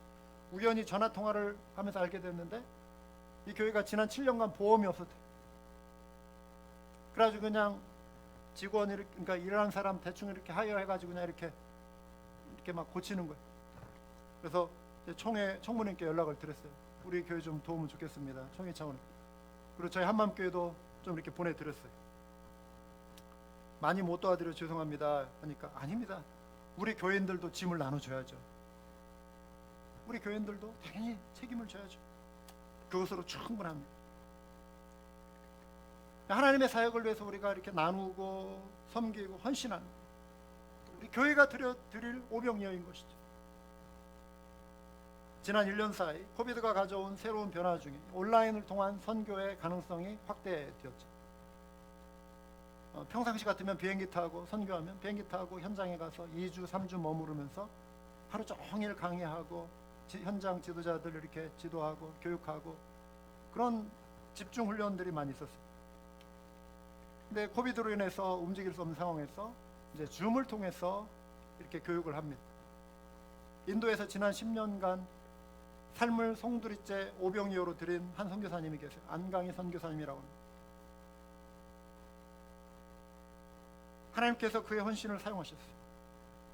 우연히 전화통화를 하면서 알게 됐는데 이 교회가 지난 7년간 보험이 없었대요. 그래가지고 그냥 직원이, 그러니까 일하는 사람 대충 이렇게 하여해가지고 그냥 이렇게 막 고치는 거예요. 그래서 총무님께 연락을 드렸어요. 우리 교회 좀 도움을 좋겠습니다. 총회 차원에. 그리고 저희 한맘교회도 좀 이렇게 보내드렸어요. 많이 못 도와드려 죄송합니다 하니까 아닙니다. 우리 교인들도 짐을 나눠줘야죠. 우리 교인들도 당연히 책임을 져야죠. 그것으로 충분합니다. 하나님의 사역을 위해서 우리가 이렇게 나누고 섬기고 헌신하는 우리 교회가 드릴 오병이어인 것이죠. 지난 1년 사이 코비드가 가져온 새로운 변화 중에 온라인을 통한 선교의 가능성이 확대되었죠. 평상시 같으면 비행기 타고 선교하면 비행기 타고 현장에 가서 2주 3주 머무르면서 하루 종일 강의하고 현장 지도자들 이렇게 지도하고 교육하고 그런 집중 훈련들이 많이 있었어요. 근데 코비드로 인해서 움직일 수 없는 상황에서 이제 줌을 통해서 이렇게 교육을 합니다. 인도에서 지난 10년간 삶을 송두리째 오병이어로 드린 한 선교사님이 계세요. 안강희 선교사님이라고 합니다. 하나님께서 그의 헌신을 사용하셨어요.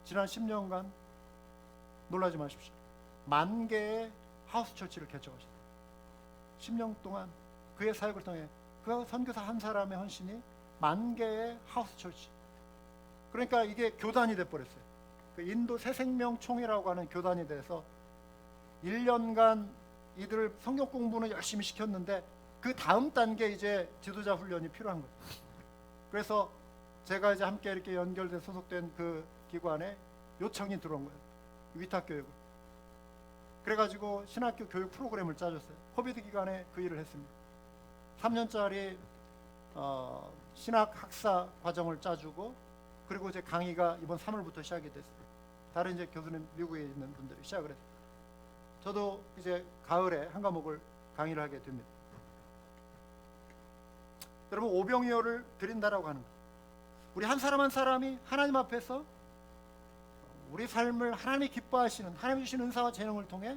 지난 10년간 놀라지 마십시오. 10,000개의 하우스처치를 개척하셨어요. 10년 동안 그의 사역을 통해 그 선교사 한 사람의 헌신이 10,000개의 하우스처치. 그러니까 이게 교단이 돼버렸어요. 그 인도 새생명총이라고 하는 교단이 돼서 1년간 이들을 성경 공부는 열심히 시켰는데 그 다음 단계 이제 지도자 훈련이 필요한 거예요. 그래서 제가 이제 함께 이렇게 연결돼 소속된 그 기관에 요청이 들어온 거예요. 위탁교육을. 그래가지고 신학교 교육 프로그램을 짜줬어요. 코비드 기간에 그 일을 했습니다. 3년짜리 신학 학사 과정을 짜주고 그리고 이제 강의가 이번 3월부터 시작이 됐어요. 다른 이제 교수님 미국에 있는 분들이 시작을 했어요. 저도 이제 가을에 한 과목을 강의를 하게 됩니다. 여러분, 오병이어를 드린다라고 하는 것, 우리 한 사람 한 사람이 하나님 앞에서 우리 삶을 하나님이 기뻐하시는, 하나님이 주신 은사와 재능을 통해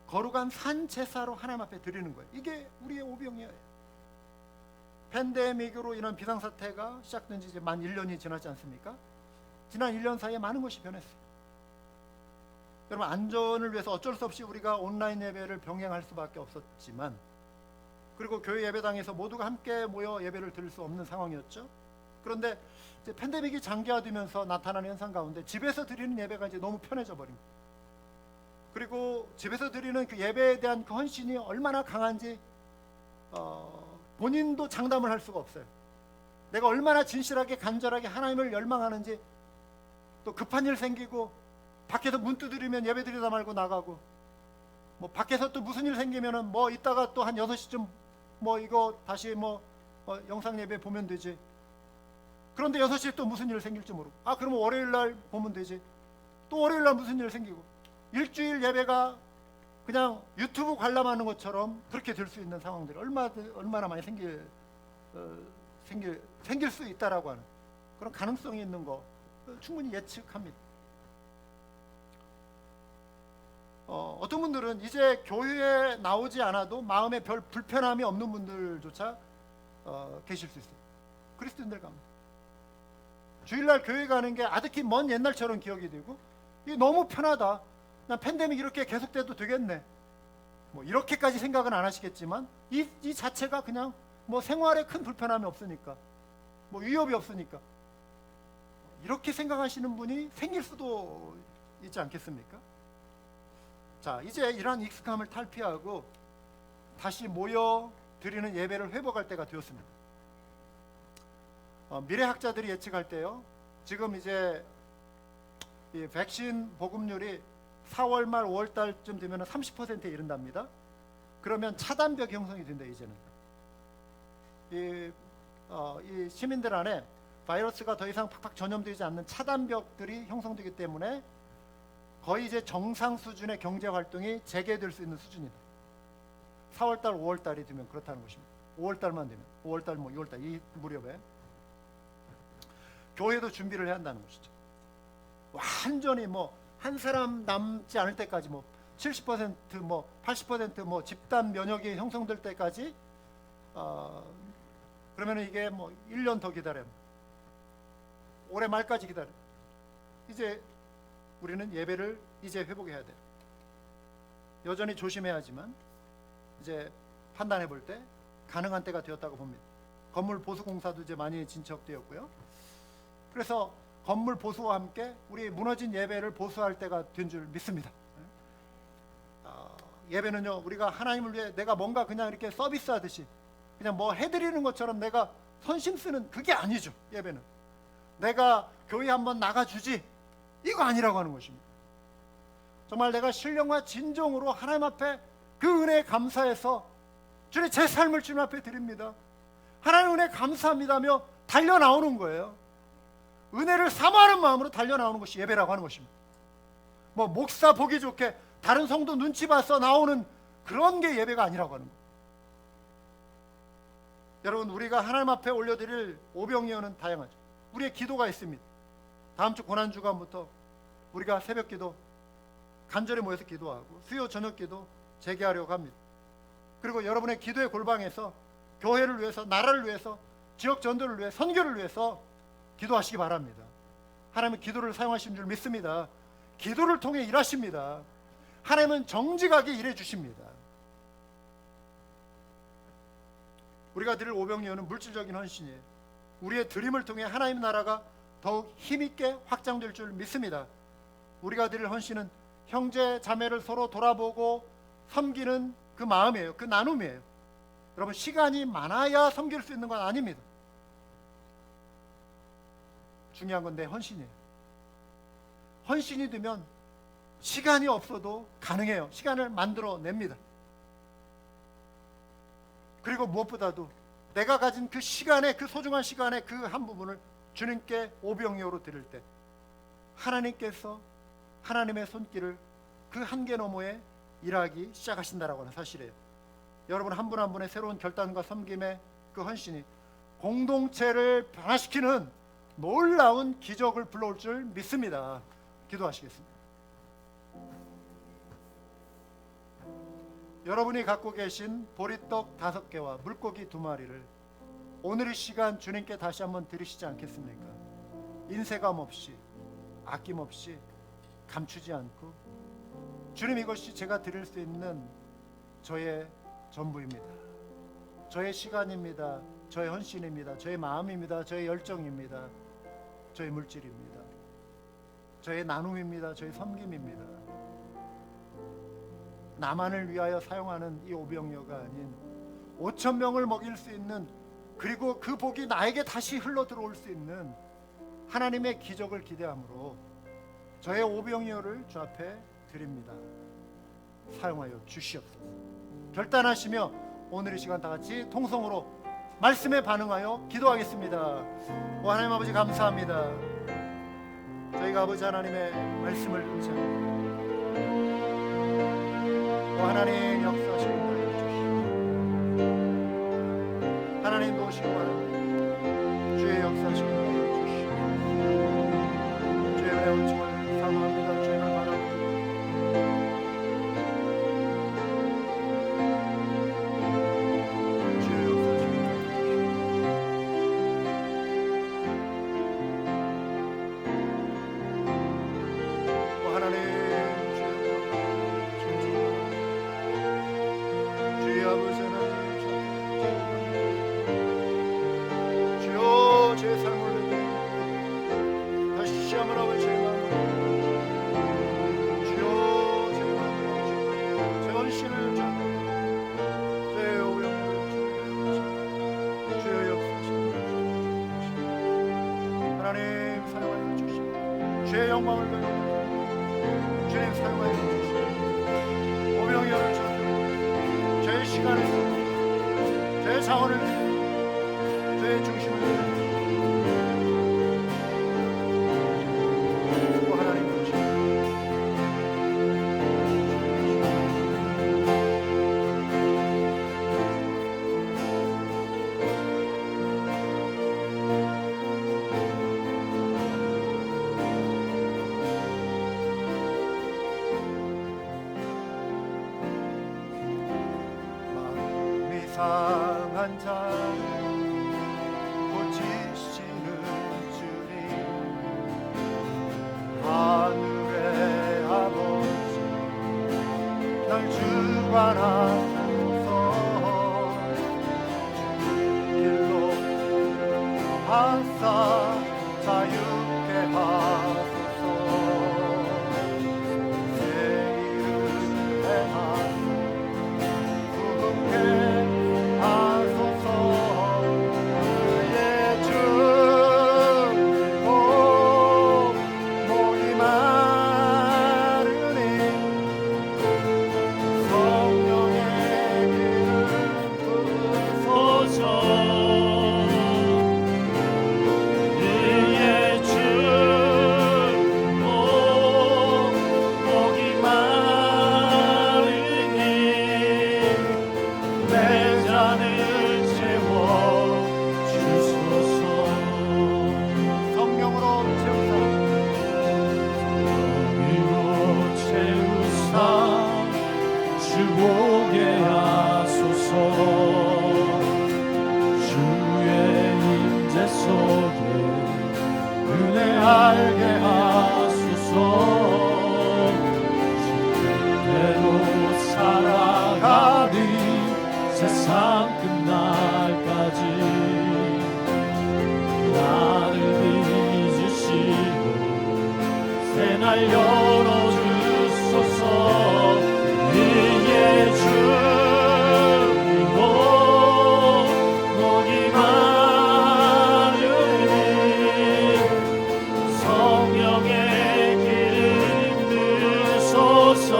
거룩한 산 제사로 하나님 앞에 드리는 거예요. 이게 우리의 오병이어예요. 팬데믹으로 인한 비상사태가 시작된 지 이제 만 1년이 지났지 않습니까? 지난 1년 사이에 많은 것이 변했어요. 여러분, 안전을 위해서 어쩔 수 없이 우리가 온라인 예배를 병행할 수밖에 없었지만, 그리고 교회 예배당에서 모두가 함께 모여 예배를 드릴 수 없는 상황이었죠. 그런데 이제 팬데믹이 장기화되면서 나타나는 현상 가운데 집에서 드리는 예배가 이제 너무 편해져 버린 거예요. 그리고 집에서 드리는 그 예배에 대한 그 헌신이 얼마나 강한지 본인도 장담을 할 수가 없어요. 내가 얼마나 진실하게 간절하게 하나님을 열망하는지, 또 급한 일 생기고 밖에서 문 두드리면 예배 드리다 말고 나가고, 뭐 밖에서 또 무슨 일 생기면은 뭐 이따가 또 한 6시쯤 뭐 이거 다시 영상 예배 보면 되지. 그런데 6시에 또 무슨 일 생길지 모르고, 그러면 월요일 날 보면 되지. 또 월요일 날 무슨 일 생기고, 일주일 예배가 그냥 유튜브 관람하는 것처럼 그렇게 될 수 있는 상황들이 얼마나 많이 생길 수 있다라고 하는 그런 가능성이 있는 거 충분히 예측합니다. 어떤 분들은 이제 교회에 나오지 않아도 마음에 별 불편함이 없는 분들조차 계실 수 있어요. 그리스도인들 가운데 주일날 교회 가는 게 아득히 먼 옛날처럼 기억이 되고, 이게 너무 편하다, 난 팬데믹 이렇게 계속돼도 되겠네, 뭐 이렇게까지 생각은 안 하시겠지만 이 자체가 그냥 뭐 생활에 큰 불편함이 없으니까, 뭐 위협이 없으니까 이렇게 생각하시는 분이 생길 수도 있지 않겠습니까? 자, 이제 이러한 익숙함을 탈피하고 다시 모여 드리는 예배를 회복할 때가 되었습니다. 미래학자들이 예측할 때요, 지금 이제 이 백신 보급률이 4월 말 5월 달쯤 되면 30%에 이른답니다. 그러면 차단벽 형성이 된다. 이제는 이 시민들 안에 바이러스가 더 이상 팍팍 전염되지 않는 차단벽들이 형성되기 때문에 거의 이제 정상 수준의 경제 활동이 재개될 수 있는 수준이다. 4월 달, 5월 달이 되면 그렇다는 것입니다. 5월 달만 되면, 5월 달, 6월 달 이 무렵에 교회도 준비를 해야 한다는 것이죠. 완전히 한 사람 남지 않을 때까지 70% 80% 집단 면역이 형성될 때까지 그러면 이게 1년 더 기다려야 합니다. 올해 말까지 기다려. 이제 우리는 예배를 이제 회복해야 돼요. 여전히 조심해야지만 이제 판단해 볼 때 가능한 때가 되었다고 봅니다. 건물 보수 공사도 이제 많이 진척되었고요. 그래서 건물 보수와 함께 우리 무너진 예배를 보수할 때가 된 줄 믿습니다. 예배는요, 우리가 하나님을 위해 내가 뭔가 그냥 이렇게 서비스하듯이 그냥 뭐 해드리는 것처럼 내가 선심 쓰는 그게 아니죠. 예배는 내가 교회 한번 나가주지 이거 아니라고 하는 것입니다. 정말 내가 신령과 진정으로 하나님 앞에 그 은혜에 감사해서 주님, 제 삶을 주님 앞에 드립니다, 하나님 은혜 감사합니다며 달려 나오는 거예요. 은혜를 사모하는 마음으로 달려 나오는 것이 예배라고 하는 것입니다. 목사 보기 좋게 다른 성도 눈치 봐서 나오는 그런 게 예배가 아니라고 하는 거예요. 여러분, 우리가 하나님 앞에 올려드릴 오병이어는 다양하죠. 우리의 기도가 있습니다. 다음 주 고난주간부터 우리가 새벽기도 간절히 모여서 기도하고 수요 저녁기도 재개하려고 합니다. 그리고 여러분의 기도의 골방에서 교회를 위해서, 나라를 위해서, 지역 전도를 위해, 선교를 위해서 기도하시기 바랍니다. 하나님은 기도를 사용하신 줄 믿습니다. 기도를 통해 일하십니다. 하나님은 정직하게 일해 주십니다. 우리가 드릴 오병이어는 물질적인 헌신이에요. 우리의 드림을 통해 하나님 나라가 더욱 힘있게 확장될 줄 믿습니다. 우리가 드릴 헌신은 형제 자매를 서로 돌아보고 섬기는 그 마음이에요. 그 나눔이에요. 여러분, 시간이 많아야 섬길 수 있는 건 아닙니다. 중요한 건 내 헌신이에요. 헌신이 되면 시간이 없어도 가능해요. 시간을 만들어냅니다. 그리고 무엇보다도 내가 가진 그 시간에, 그 소중한 시간의 그 한 부분을 주님께 오병이어로 드릴 때 하나님께서 하나님의 손길을 그 한계 너머에 일하기 시작하신다라고 하는 사실이에요. 여러분 한 분 한 분의 새로운 결단과 섬김의 그 헌신이 공동체를 변화시키는 놀라운 기적을 불러올 줄 믿습니다. 기도하시겠습니다. 여러분이 갖고 계신 보리떡 5개와 물고기 2마리를 오늘 이 시간 주님께 다시 한번 드리시지 않겠습니까? 인색함 없이, 아낌없이, 감추지 않고, 주님, 이것이 제가 드릴 수 있는 저의 전부입니다. 저의 시간입니다. 저의 헌신입니다. 저의 마음입니다. 저의 열정입니다. 저의 물질입니다. 저의 나눔입니다. 저의 섬김입니다. 나만을 위하여 사용하는 이 오병이어가 아닌 5천 명을 먹일 수 있는, 그리고 그 복이 나에게 다시 흘러 들어올 수 있는 하나님의 기적을 기대함으로 저의 오병이어를 주 앞에 드립니다. 사용하여 주시옵소서. 결단하시며 오늘 이 시간 다 같이 통성으로 말씀에 반응하여 기도하겠습니다. 오 하나님 아버지, 감사합니다. 저희가 아버지 하나님의 말씀을 의지합니다. 오 하나님, 역사하시고 인도해 주시옵소서. 하나님 도우시고 하나님 주의 역사하시고 인도해 주시옵소서. 주의 은혜 온증을 사모합니다. 주의 말 바랍니다. 주의 영광을 드리고 주님 사용하여 주시고 오병이어를 주시고 저의 시간을 드리고 저의 자원을 드리고 저의 중심을 드리고 하나님 주시고 상한 자를 고치시는 주님, 하늘의 아버지 날 주관하소서. 길로 하사 자유케 하소서. 새 일을 행하소서. 부흥케 알게 하소서. 주대로 살아가리 세상 끝날까지. 나를 빚으시고 새날 열어주소서. 이에 주님으로 목이 성령의 기름 부으소서.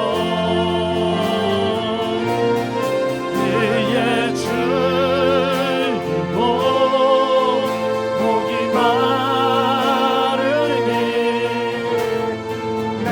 그의 주님으로 목이 마르니 내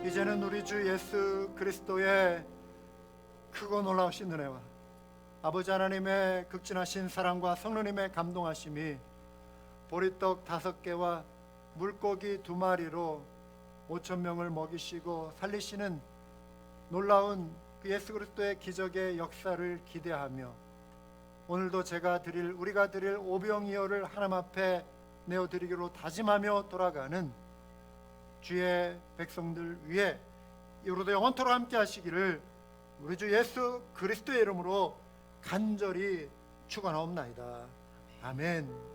이제는 우리 주 예수 그리스도의 크고 놀라우신 은혜와 아버지 하나님의 극진하신 사랑과 성령님의 감동하심이 보리떡 5개와 물고기 2마리로 5,000명을 먹이시고 살리시는 놀라운 그 예수 그리스도의 기적의 역사를 기대하며 오늘도 우리가 드릴 오병이어를 하나님 앞에 내어드리기로 다짐하며 돌아가는 주의 백성들 위해 이후로도 영원토록 함께 하시기를 우리 주 예수 그리스도의 이름으로 간절히 축원하옵나이다. 아멘.